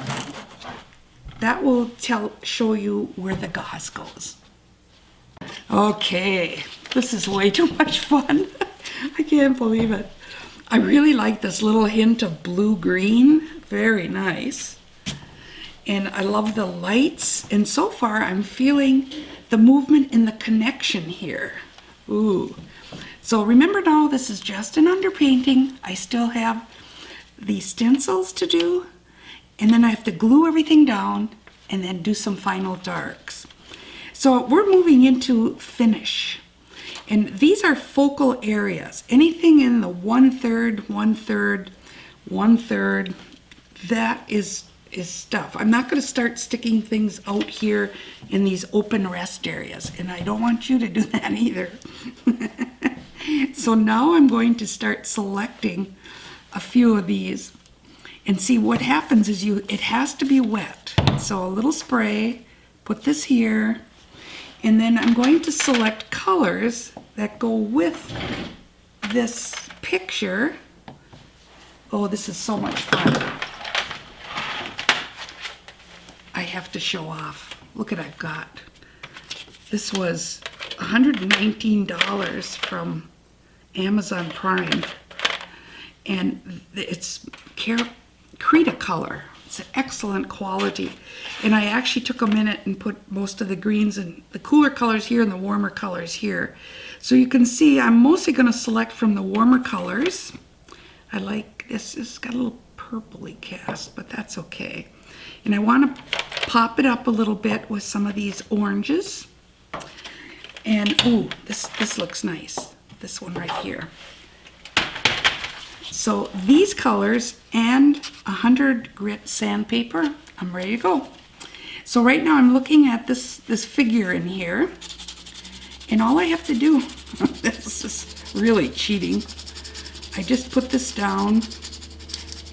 show you where the gauze goes. Okay, this is way too much fun. I can't believe it. I really like this little hint of blue-green. Very nice. And I love the lights. And so far, I'm feeling the movement in the connection here. Ooh. So remember now, this is just an underpainting. I still have the stencils to do. And then I have to glue everything down and then do some final darks. So we're moving into finish. And these are focal areas. Anything in the 1/3, 1/3, 1/3, that is stuff. I'm not going to start sticking things out here in these open rest areas, and I don't want you to do that either. So now I'm going to start selecting a few of these, and see what happens is it has to be wet. So a little spray, put this here, and then I'm going to select colors that go with this picture. Oh, this is so much fun. I have to show off. Look what I've got. This was $119 from Amazon Prime. And it's Cretacolor. It's an excellent quality. And I actually took a minute and put most of the greens and the cooler colors here and the warmer colors here. So you can see I'm mostly going to select from the warmer colors. I like this. It's got a little purpley cast, but that's okay. And I want to pop it up a little bit with some of these oranges. And ooh, this looks nice. This one right here. So these colors and 100 grit sandpaper, I'm ready to go. So right now I'm looking at this figure in here, and all I have to do, this is really cheating, I just put this down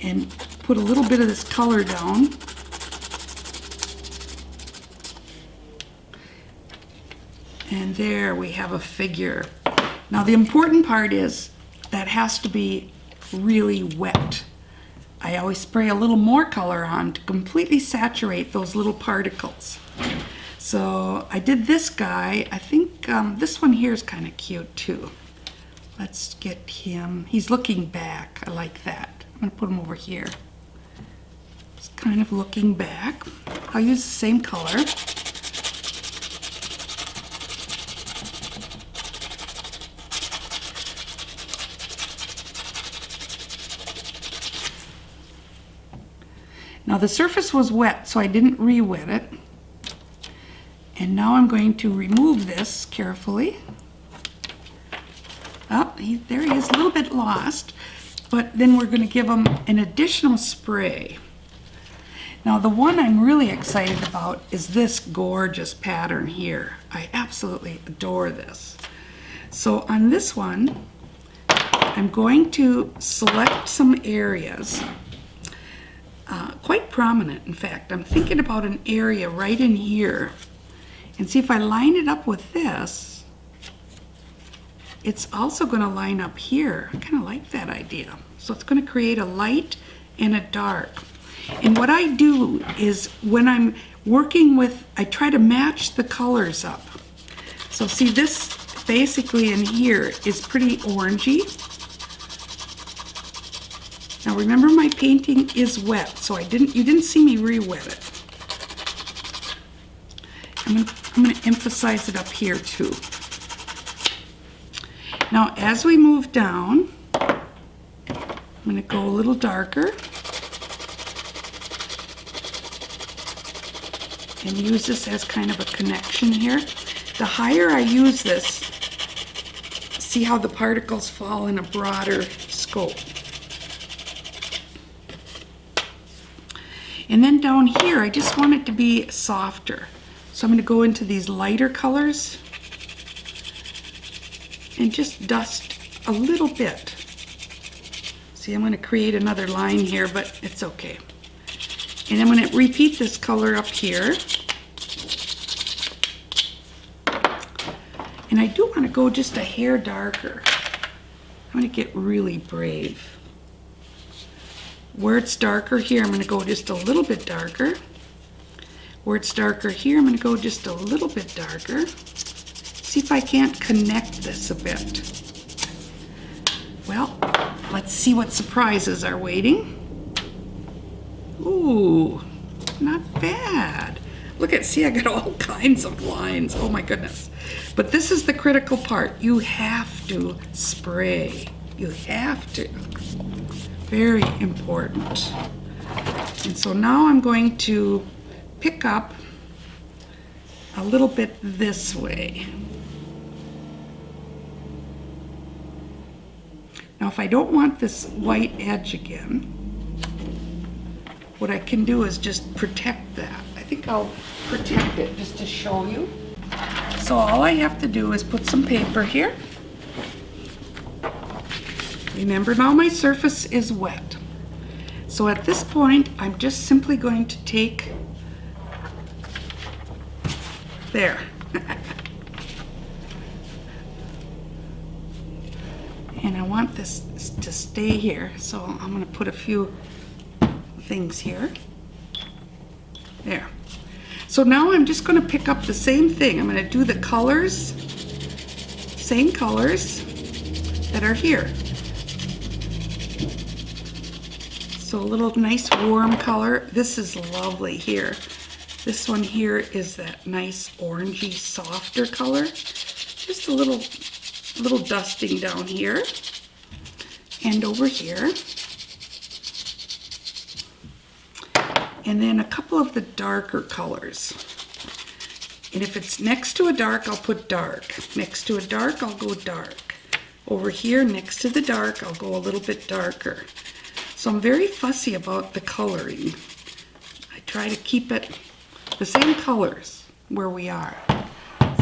and put a little bit of this color down. And there we have a figure. Now the important part is that has to be really wet. I always spray a little more color on to completely saturate those little particles. So I did this guy. I think this one here is kind of cute too. Let's get him. He's looking back. I like that. I'm going to put him over here. He's kind of looking back. I'll use the same color. Now the surface was wet, so I didn't re-wet it. And now I'm going to remove this carefully. Oh, there he is, a little bit lost. But then we're going to give him an additional spray. Now the one I'm really excited about is this gorgeous pattern here. I absolutely adore this. So on this one, I'm going to select some areas. quite prominent. In fact, I'm thinking about an area right in here. And see, if I line it up with this, it's also going to line up here. I kind of like that idea. So it's going to create a light and a dark. And what I do is when I'm working with, I try to match the colors up. So see, this basically in here is pretty orangey. Now remember, my painting is wet, so you didn't see me re-wet it. I'm going to emphasize it up here too. Now as we move down, I'm going to go a little darker and use this as kind of a connection here. The higher I use this, see how the particles fall in a broader scope. And then down here, I just want it to be softer. So I'm going to go into these lighter colors and just dust a little bit. See, I'm going to create another line here, but it's okay. And I'm going to repeat this color up here. And I do want to go just a hair darker. I'm going to get really brave. Where it's darker here, I'm going to go just a little bit darker. Where it's darker here, I'm going to go just a little bit darker. See if I can't connect this a bit. Well, let's see what surprises are waiting. Ooh, not bad. Look at, see, I got all kinds of lines. Oh my goodness. But this is the critical part. You have to spray. You have to. Very important. And so now I'm going to pick up a little bit this way. Now if I don't want this white edge again, what I can do is just protect that. I think I'll protect it just to show you. So all I have to do is put some paper here. Remember, now my surface is wet. So at this point, I'm just simply going to take, there. And I want this to stay here, so I'm going to put a few things here. There. So now I'm just going to pick up the same thing. I'm going to do the colors, same colors that are here. So a little nice warm color. This is lovely here. This one here is that nice orangey, softer color. Just a little dusting down here and over here. And then a couple of the darker colors. And if it's next to a dark, I'll put dark. Next to a dark, I'll go dark. Over here, next to the dark, I'll go a little bit darker. So I'm very fussy about the coloring. I try to keep it the same colors where we are.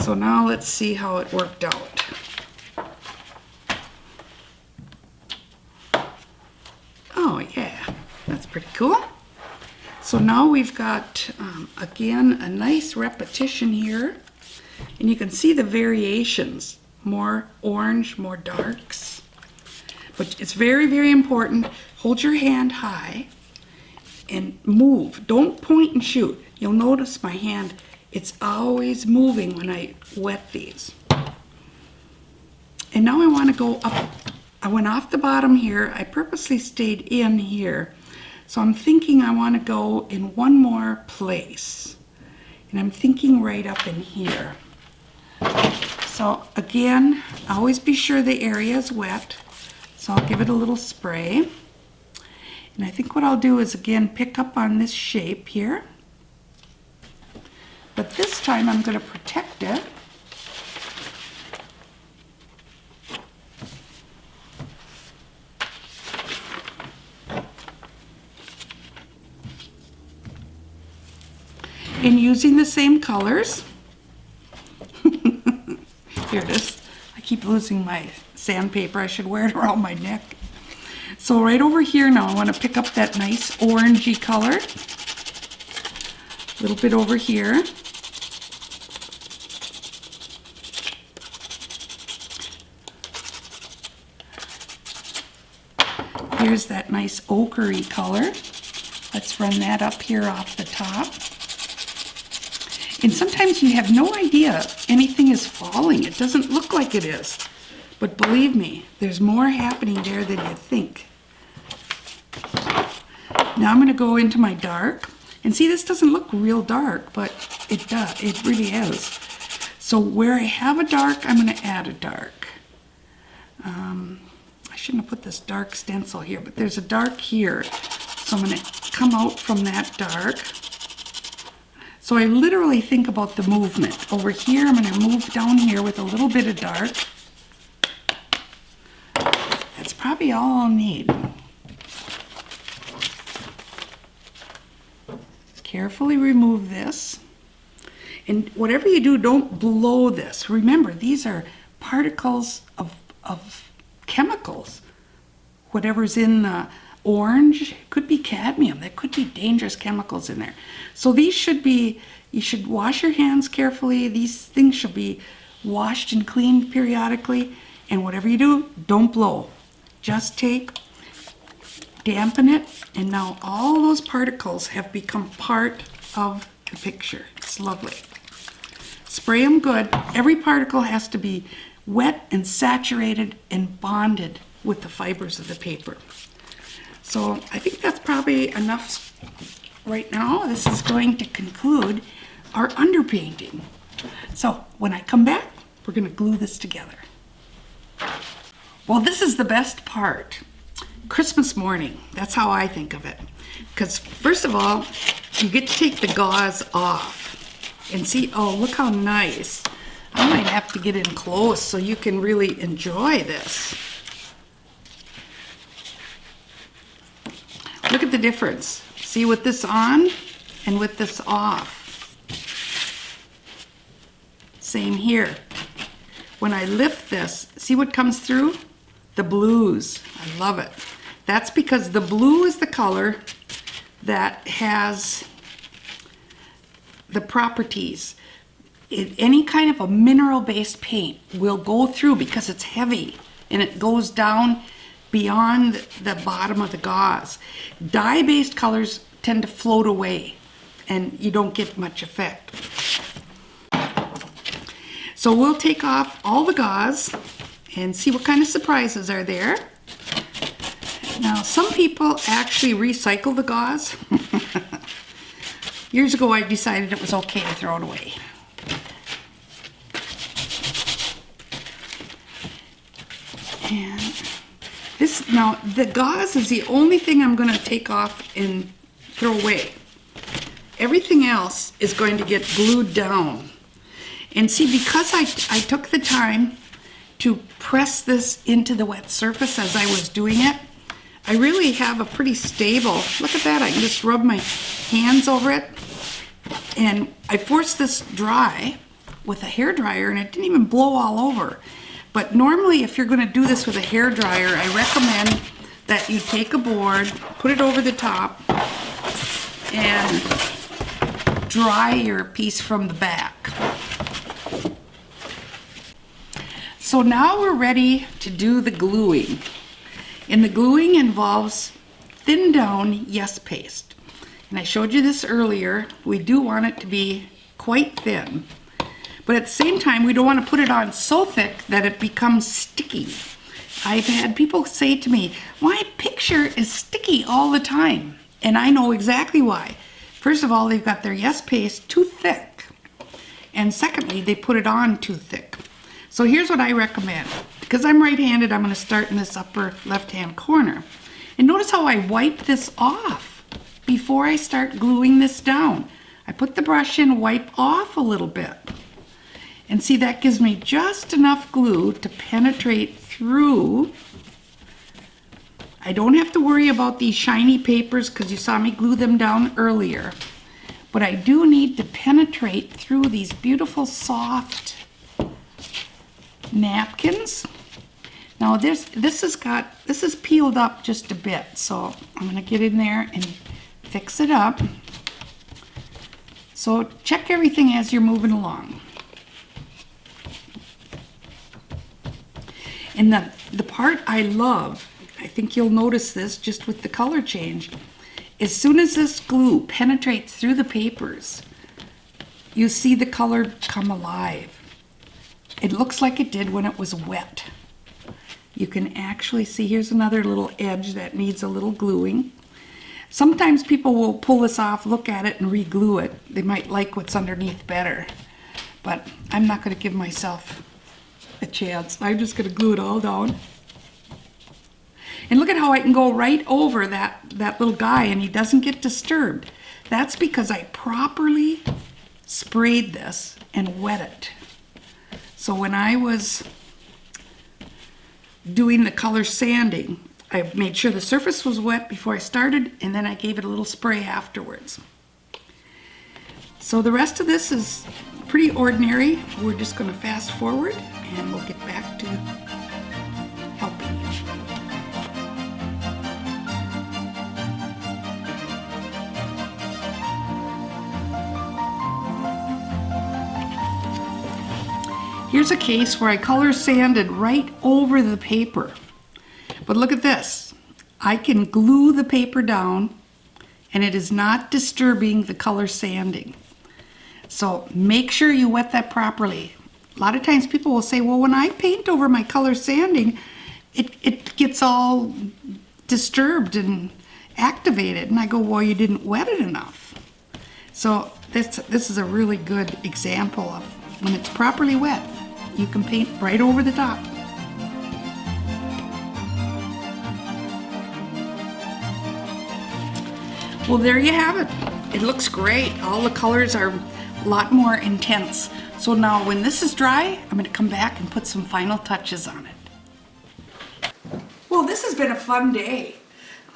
So now let's see how it worked out. Oh yeah, that's pretty cool. So now we've got, again, a nice repetition here. And you can see the variations. More orange, more darks. But it's very, very important. Hold your hand high and move. Don't point and shoot. You'll notice my hand, it's always moving when I wet these. And now I want to go up. I went off the bottom here. I purposely stayed in here. So I'm thinking I want to go in one more place. And I'm thinking right up in here. So again, always be sure the area is wet. So I'll give it a little spray. And I think what I'll do is again pick up on this shape here. But this time I'm going to protect it. And using the same colors. Here it is. I keep losing my sandpaper. I should wear it around my neck. So right over here now, I want to pick up that nice orangey color. A little bit over here. Here's that nice ochre-y color. Let's run that up here off the top. And sometimes you have no idea anything is falling. It doesn't look like it is. But believe me, there's more happening there than you think. Now I'm going to go into my dark. And see, this doesn't look real dark, but it does. It really is. So where I have a dark, I'm going to add a dark. I shouldn't have put this dark stencil here, but there's a dark here. So I'm going to come out from that dark. So I literally think about the movement. Over here, I'm going to move down here with a little bit of dark. That's probably all I'll need. Carefully remove this. And whatever you do, don't blow this. Remember, these are particles of chemicals. Whatever's in the orange could be cadmium. There could be dangerous chemicals in there. So these should be, you should wash your hands carefully. These things should be washed and cleaned periodically. And whatever you do, don't blow. Just take, dampen it, and now all those particles have become part of the picture. It's lovely. Spray them good. Every particle has to be wet and saturated and bonded with the fibers of the paper. So I think that's probably enough right now. This is going to conclude our underpainting. So when I come back, we're going to glue this together. Well, this is the best part. Christmas morning, that's how I think of it. Because first of all, you get to take the gauze off and see, oh, look how nice. I might have to get in close so you can really enjoy this. Look at the difference. See, with this on and with this off. Same here. When I lift this, see what comes through? The blues. I love it. That's because the blue is the color that has the properties. Any kind of a mineral-based paint will go through because it's heavy and it goes down beyond the bottom of the gauze. Dye-based colors tend to float away and you don't get much effect. So we'll take off all the gauze and see what kind of surprises are there. Now, some people actually recycle the gauze. Years ago, I decided it was okay to throw it away. And this, now, the gauze is the only thing I'm going to take off and throw away. Everything else is going to get glued down. And see, because I took the time to press this into the wet surface as I was doing it, I really have a pretty stable, look at that, I can just rub my hands over it. And I forced this dry with a hair dryer and it didn't even blow all over. But normally if you're going to do this with a hair dryer, I recommend that you take a board, put it over the top, and dry your piece from the back. So now we're ready to do the gluing. And the gluing involves thin down yes paste. And I showed you this earlier. We do want it to be quite thin. But at the same time, we don't want to put it on so thick that it becomes sticky. I've had people say to me, my picture is sticky all the time. And I know exactly why. First of all, they've got their yes paste too thick. And secondly, they put it on too thick. So here's what I recommend. Because I'm right-handed, I'm going to start in this upper left-hand corner. And notice how I wipe this off before I start gluing this down. I put the brush in, wipe off a little bit. And see, that gives me just enough glue to penetrate through. I don't have to worry about these shiny papers because you saw me glue them down earlier. But I do need to penetrate through these beautiful soft napkins Now this is peeled up just a bit, so I'm gonna get in there and fix it up. So check everything as you're moving along. And the part I love, I think you'll notice this just with the color change, as soon as this glue penetrates through the papers, you see the color come alive. It looks like it did when it was wet. You can actually see, here's another little edge that needs a little gluing. Sometimes people will pull this off, look at it, and re-glue it. They might like what's underneath better. But I'm not going to give myself a chance. I'm just going to glue it all down. And look at how I can go right over that little guy and he doesn't get disturbed. That's because I properly sprayed this and wet it. So when I was doing the color sanding, I made sure the surface was wet before I started, and then I gave it a little spray afterwards. So the rest of this is pretty ordinary. We're just going to fast forward and we'll get back to helping you. Here's a case where I color sanded right over the paper. But look at this. I can glue the paper down and it is not disturbing the color sanding. So make sure you wet that properly. A lot of times people will say, well, when I paint over my color sanding, it gets all disturbed and activated. And I go, well, you didn't wet it enough. So this is a really good example of when it's properly wet, you can paint right over the top. Well, there you have it. It looks great. All the colors are a lot more intense. So now when this is dry, I'm going to come back and put some final touches on it. Well, this has been a fun day.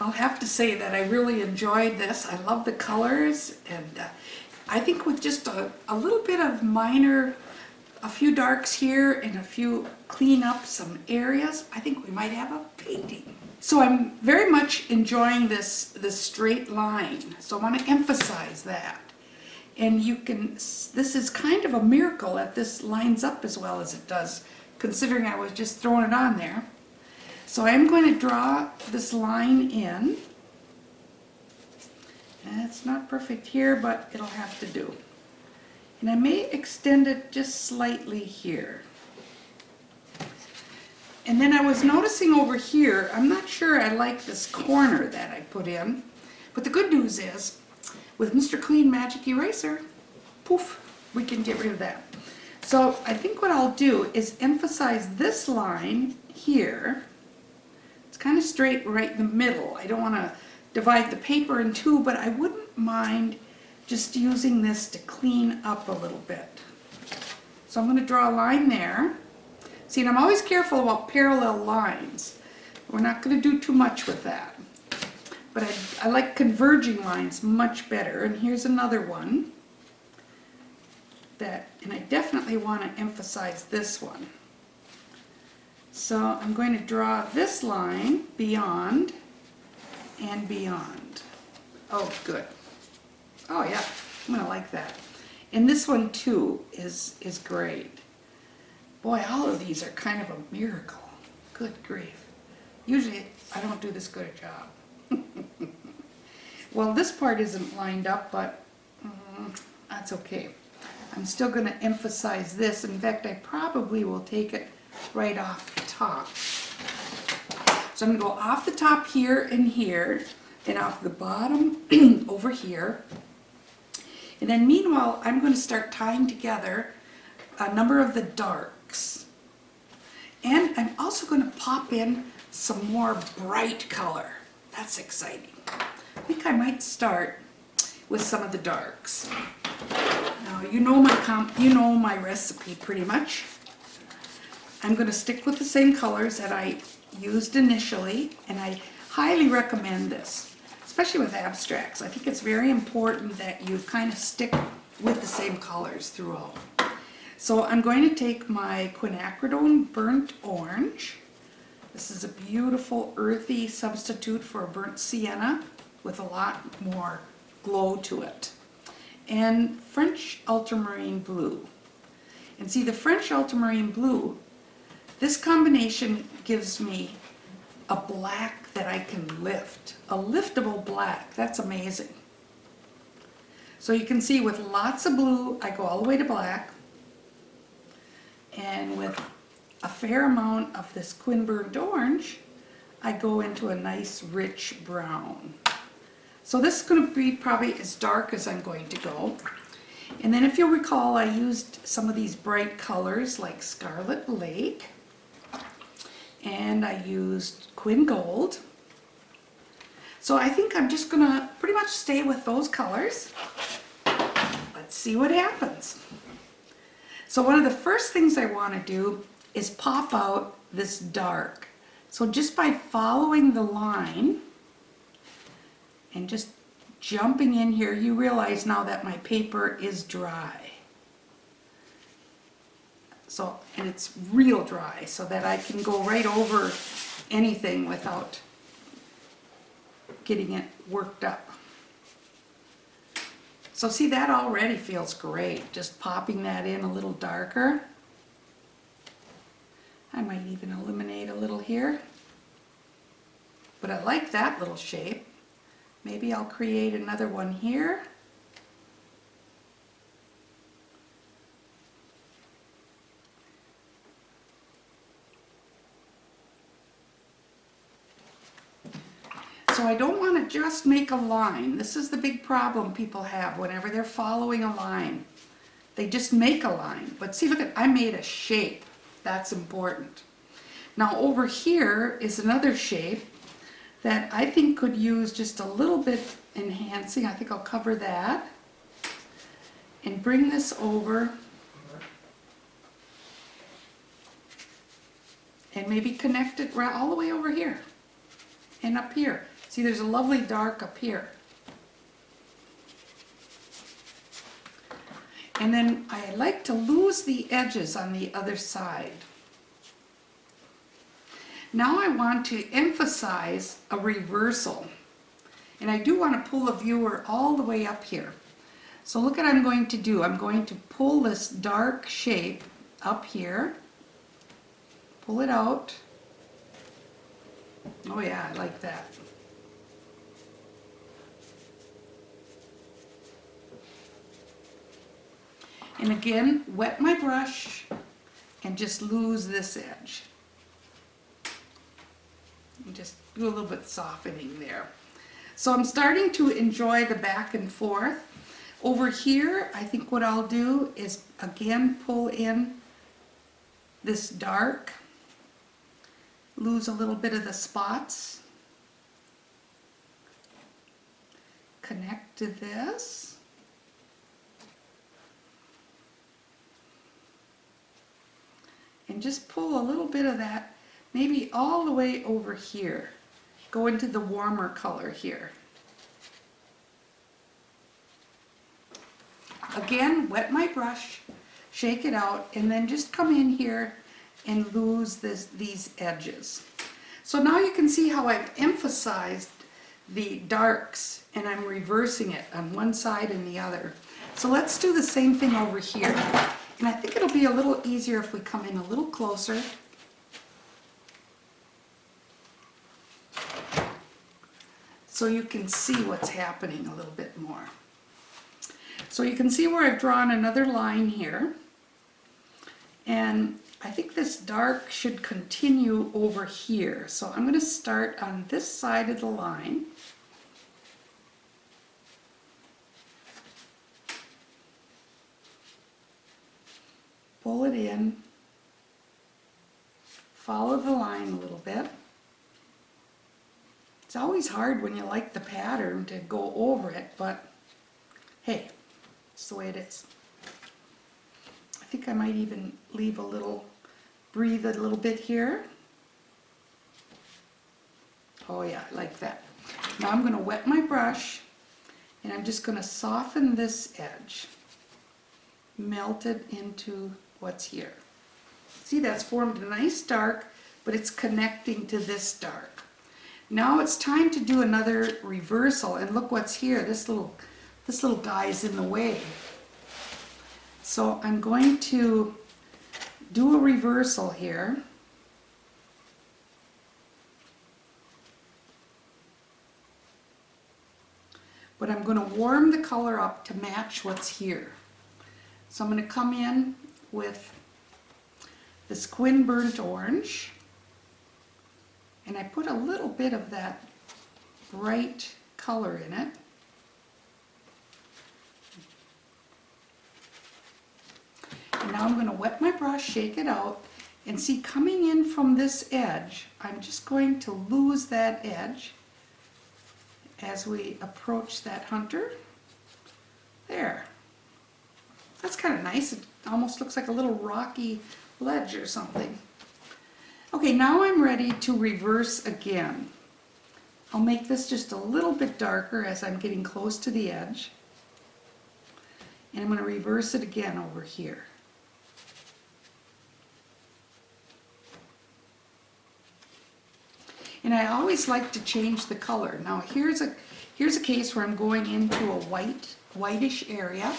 I'll have to say that I really enjoyed this. I love the colors, and I think with just a little bit of a few darks here and a few clean up some areas, I think we might have a painting. So I'm very much enjoying this straight line. So I want to emphasize that. And this is kind of a miracle that this lines up as well as it does, considering I was just throwing it on there. So I'm going to draw this line in. And it's not perfect here, but it'll have to do. And I may extend it just slightly here. And then I was noticing over here, I'm not sure I like this corner that I put in, but the good news is, with Mr. Clean Magic Eraser, poof, we can get rid of that. So I think what I'll do is emphasize this line here. It's kind of straight right in the middle. I don't want to divide the paper in two, but I wouldn't mind just using this to clean up a little bit. So I'm going to draw a line there. See, and I'm always careful about parallel lines. We're not going to do too much with that. But I like converging lines much better. And here's another one. And I definitely want to emphasize this one. So I'm going to draw this line beyond and beyond. Oh, good. Oh yeah, I'm going to like that. And this one too is great. Boy, all of these are kind of a miracle. Good grief. Usually I don't do this good a job. Well, this part isn't lined up, but that's okay. I'm still going to emphasize this. In fact, I probably will take it right off the top. So I'm going to go off the top here and here, and off the bottom over here. And then meanwhile, I'm going to start tying together a number of the darks. And I'm also going to pop in some more bright color. That's exciting. I think I might start with some of the darks. Now, you know my recipe pretty much. I'm going to stick with the same colors that I used initially, and I highly recommend this, especially with abstracts. I think it's very important that you kind of stick with the same colors throughout. So I'm going to take my quinacridone burnt orange, This is a beautiful earthy substitute for a burnt sienna with a lot more glow to it. And French ultramarine blue. And see, the French ultramarine blue, this combination gives me a black that I can lift. A liftable black. That's amazing. So you can see with lots of blue, I go all the way to black. And with a fair amount of this Quin burnt orange, I go into a nice rich brown. So this is going to be probably as dark as I'm going to go. And then if you'll recall, I used some of these bright colors like Scarlet Lake. And I used Quin Gold. So I think I'm just going to pretty much stay with those colors. Let's see what happens. So one of the first things I want to do is pop out this dark. So just by following the line and just jumping in here, you realize now that my paper is dry. So, and it's real dry so that I can go right over anything without getting it worked up. So see, that already feels great, just popping that in a little darker. I might even eliminate a little here. But I like that little shape. Maybe I'll create another one here. So I don't want to just make a line. This is the big problem people have whenever they're following a line. They just make a line. But see, look at, I made a shape. That's important. Now over here is another shape that I think could use just a little bit enhancing. I think I'll cover that and bring this over and maybe connect it right all the way over here and up here. See, there's a lovely dark up here. And then I like to lose the edges on the other side. Now I want to emphasize a reversal. And I do want to pull the viewer all the way up here. So look what I'm going to do. I'm going to pull this dark shape up here. Pull it out. Oh yeah, I like that. And again, wet my brush and just lose this edge. And just do a little bit softening there. So I'm starting to enjoy the back and forth. Over here, I think what I'll do is again pull in this dark, lose a little bit of the spots, connect to this. And just pull a little bit of that, maybe all the way over here. Go into the warmer color here. Again, wet my brush, shake it out, and then just come in here and lose these edges. So now you can see how I've emphasized the darks and I'm reversing it on one side and the other. So let's do the same thing over here. And I think it'll be a little easier if we come in a little closer. So you can see what's happening a little bit more. So you can see where I've drawn another line here. And I think this dark should continue over here. So I'm going to start on this side of the line. Pull it in, follow the line a little bit. It's always hard when you like the pattern to go over it, but hey, it's the way it is. I think I might even leave a little, breathe a little bit here. Oh yeah, I like that. Now I'm going to wet my brush and I'm just going to soften this edge, melt it into what's here. See, that's formed a nice dark but it's connecting to this dark. Now it's time to do another reversal, and look what's here. This little guy is in the way. So I'm going to do a reversal here. But I'm going to warm the color up to match what's here. So I'm going to come in with this Quin Burnt Orange, and I put a little bit of that bright color in it. And now I'm going to wet my brush, shake it out, and see, coming in from this edge, I'm just going to lose that edge as we approach that hunter. There. That's kind of nice. It almost looks like a little rocky ledge or something. Okay, now I'm ready to reverse again. I'll make this just a little bit darker as I'm getting close to the edge. And I'm going to reverse it again over here. And I always like to change the color. Now here's a case where I'm going into a whitish area.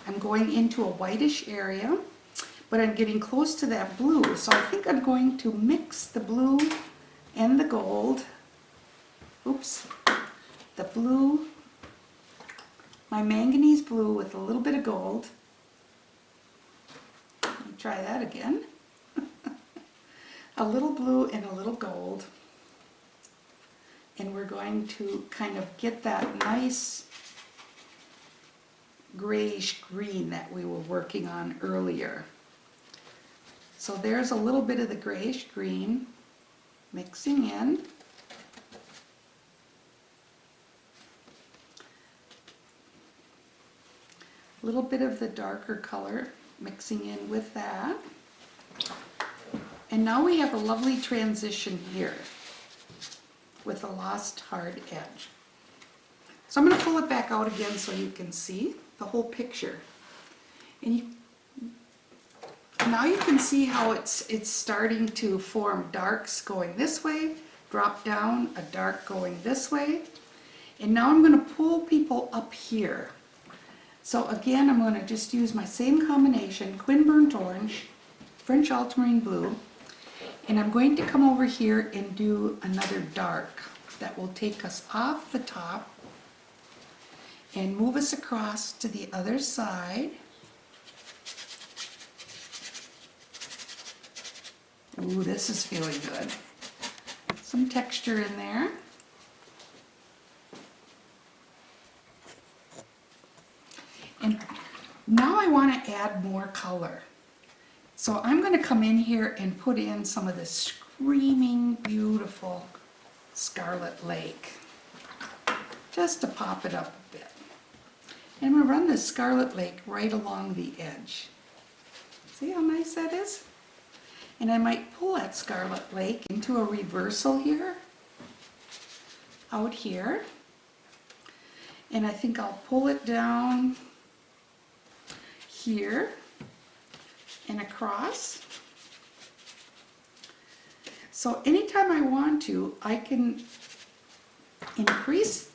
I'm going into a whitish area, but I'm getting close to that blue. So I think I'm going to mix the blue and the gold. Oops. The blue, my manganese blue with a little bit of gold. Let me try that again. A little blue and a little gold, and we're going to kind of get that nice grayish green that we were working on earlier. So there's a little bit of the grayish green mixing in. A little bit of the darker color mixing in with that. And now we have a lovely transition here with a lost hard edge. So I'm going to pull it back out again so you can see the whole picture. And now you can see how it's starting to form darks going this way, drop down, a dark going this way. And now I'm going to pull people up here. So again, I'm going to just use my same combination, Quin Burnt Orange, French Ultramarine Blue, and I'm going to come over here and do another dark that will take us off the top and move us across to the other side. Ooh, this is feeling good. Some texture in there. And now I want to add more color. So I'm going to come in here and put in some of this screaming, beautiful Scarlet Lake, just to pop it up a bit. And I'm going to run this Scarlet Lake right along the edge. See how nice that is? And I might pull that Scarlet Lake into a reversal here, out here. And I think I'll pull it down here and across. So anytime I want to, I can increase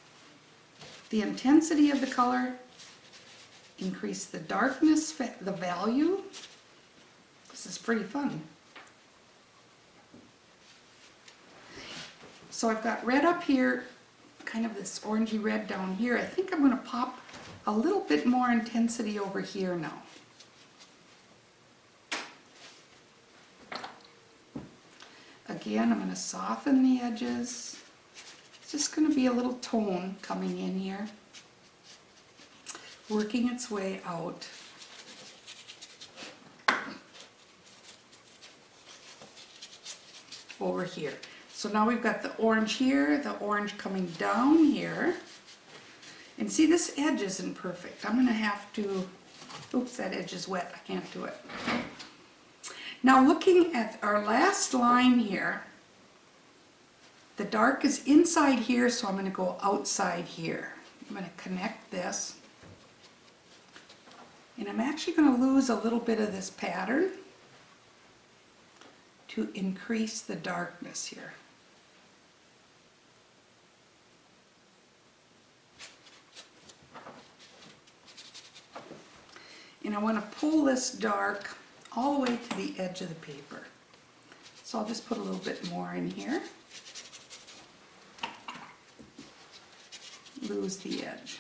the intensity of the color, increase the darkness, the value. This is pretty fun. So I've got red up here, kind of this orangey red down here. I think I'm going to pop a little bit more intensity over here now. Again, I'm going to soften the edges. It's just going to be a little tone coming in here, working its way out. Over here. So now we've got the orange here, the orange coming down here. And see, this edge isn't perfect. I'm going to have to, oops, that edge is wet. I can't do it. Now looking at our last line here, the dark is inside here, so I'm going to go outside here. I'm going to connect this. And I'm actually going to lose a little bit of this pattern to increase the darkness here. And I want to pull this dark all the way to the edge of the paper. So I'll just put a little bit more in here. Lose the edge.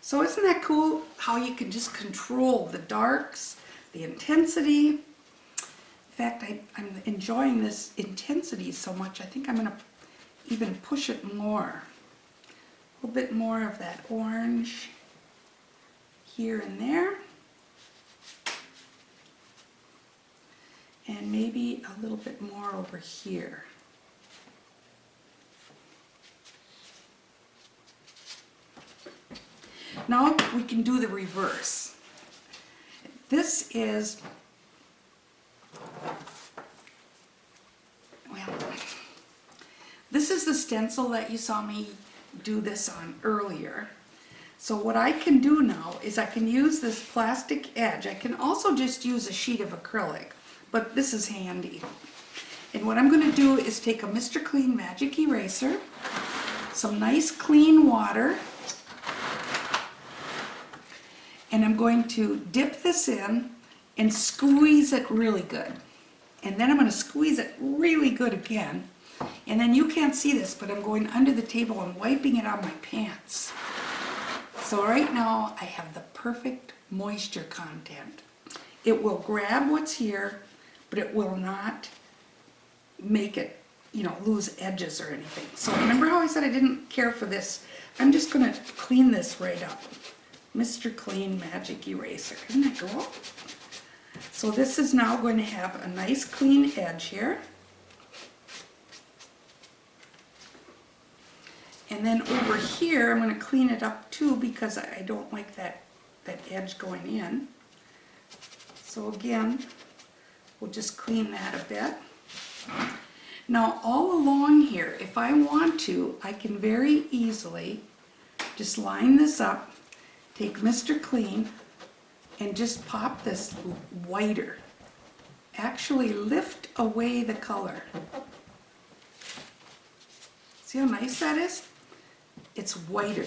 So isn't that cool how you can just control the darks, the intensity? In fact, I'm enjoying this intensity so much, I think I'm going to even push it more. A little bit more of that orange here and there. And maybe a little bit more over here. Now we can do the reverse. This is, well, this is the stencil that you saw me do this on earlier. So what I can do now is I can use this plastic edge. I can also just use a sheet of acrylic, but this is handy. And what I'm going to do is take a Mr. Clean Magic Eraser, some nice clean water, and I'm going to dip this in and squeeze it really good. And then I'm going to squeeze it really good again. And then you can't see this, but I'm going under the table and wiping it on my pants. So right now I have the perfect moisture content. It will grab what's here, but it will not make it, you know, lose edges or anything. So remember how I said I didn't care for this? I'm just going to clean this right up. Mr. Clean Magic Eraser. Isn't that cool? So this is now going to have a nice clean edge here. And then over here, I'm going to clean it up too because I don't like that edge going in. So again, we'll just clean that a bit. Now all along here, if I want to, I can very easily just line this up, take Mr. Clean, and just pop this whiter. Actually lift away the color. See how nice that is? It's whiter.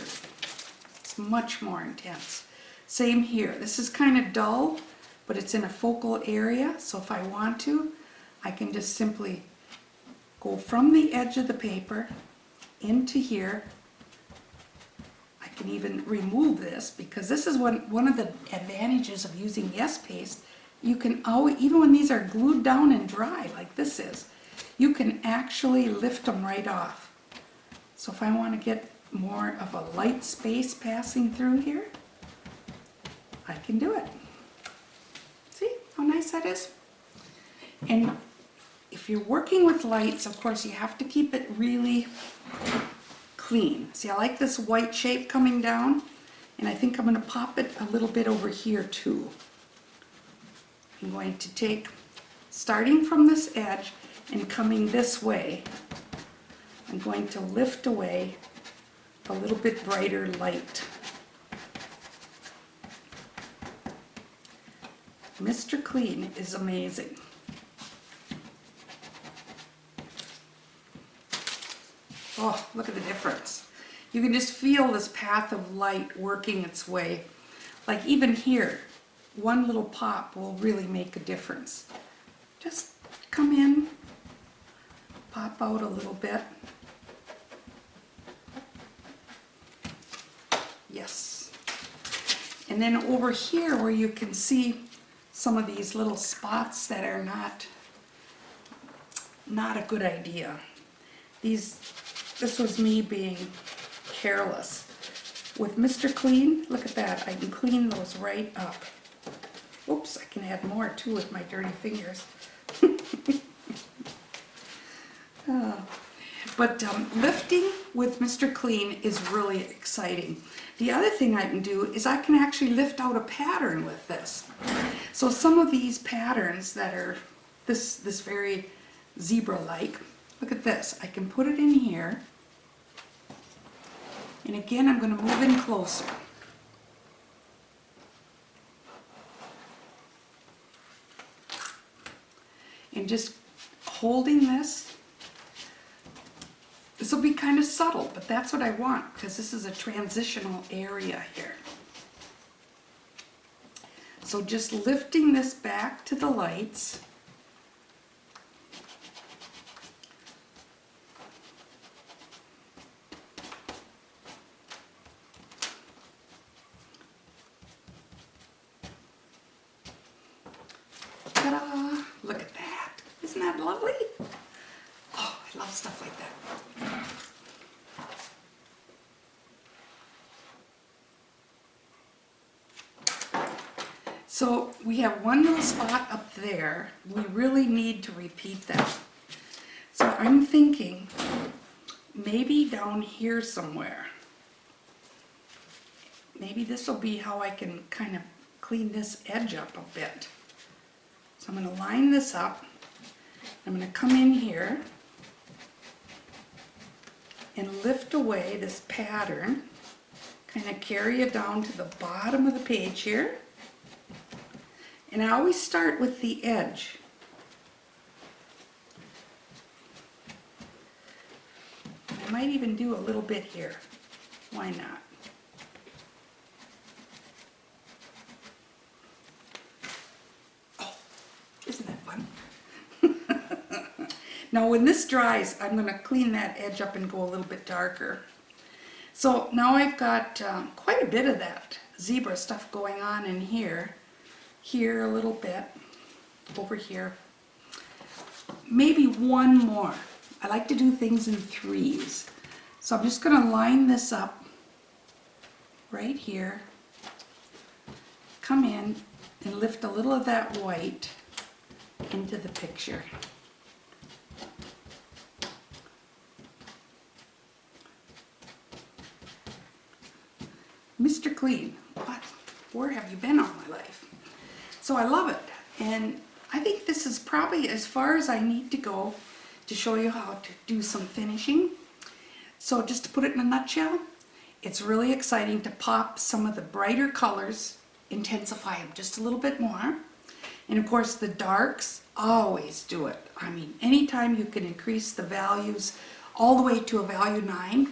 It's much more intense. Same here. This is kind of dull, but it's in a focal area, so if I want to, I can just simply go from the edge of the paper into here. I can even remove this because this is one of the advantages of using Yes Paste. You can always, even when these are glued down and dry like this is, you can actually lift them right off. So if I want to get more of a light space passing through here, I can do it. See how nice that is? And if you're working with lights, of course, you have to keep it really clean. See, I like this white shape coming down, and I think I'm going to pop it a little bit over here too. I'm going to take, starting from this edge and coming this way, I'm going to lift away a little bit brighter light. Mr. Clean is amazing. Oh, look at the difference. You can just feel this path of light working its way. Like even here, one little pop will really make a difference. Just come in, pop out a little bit. Yes. And then over here where you can see some of these little spots that are not a good idea. This was me being careless. With Mr. Clean, look at that, I can clean those right up. Oops, I can add more too with my dirty fingers. But lifting with Mr. Clean is really exciting. The other thing I can do is I can actually lift out a pattern with this. So some of these patterns that are this very zebra-like, look at this. I can put it in here. And again, I'm going to move in closer. And just holding this. This will be kind of subtle, but that's what I want because this is a transitional area here. So just lifting this back to the lights. Ta-da! Look at that. Isn't that lovely? Oh, I love stuff like that. So we have one little spot up there. We really need to repeat that. So I'm thinking maybe down here somewhere. Maybe this will be how I can kind of clean this edge up a bit. So I'm going to line this up. I'm going to come in here and lift away this pattern. Kind of carry it down to the bottom of the page here. And I always start with the edge. I might even do a little bit here. Why not? Oh, isn't that fun? Now when this dries, I'm going to clean that edge up and go a little bit darker. So now I've got quite a bit of that zebra stuff going on in here. Here a little bit, over here. Maybe one more. I like to do things in threes. So I'm just going to line this up right here. Come in and lift a little of that white into the picture. Mr. Clean, what? Where have you been all my life? So I love it, and I think this is probably as far as I need to go to show you how to do some finishing. So just to put it in a nutshell, it's really exciting to pop some of the brighter colors, intensify them just a little bit more. And of course the darks, always do it. I mean, anytime you can increase the values all the way to a value 9.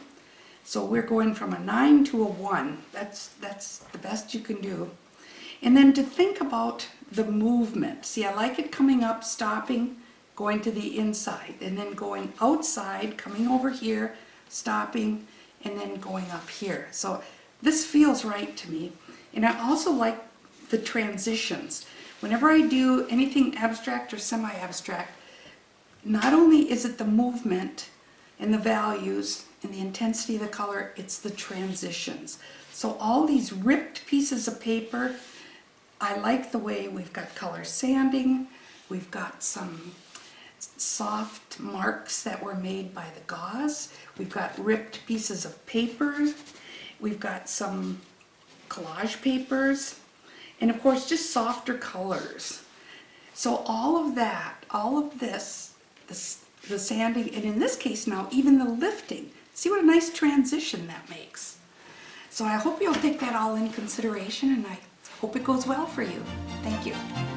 So we're going from a 9 to a 1. That's the best you can do. And then to think about the movement. See, I like it coming up, stopping, going to the inside, and then going outside, coming over here, stopping, and then going up here. So this feels right to me. And I also like the transitions. Whenever I do anything abstract or semi-abstract, not only is it the movement and the values and the intensity of the color, it's the transitions. So all these ripped pieces of paper, I like the way we've got color sanding, we've got some soft marks that were made by the gauze, we've got ripped pieces of paper, we've got some collage papers, and of course just softer colors. So all of that, all of this, the sanding, and in this case now even the lifting, see what a nice transition that makes. So I hope you'll take that all in consideration, and I hope it goes well for you. Thank you.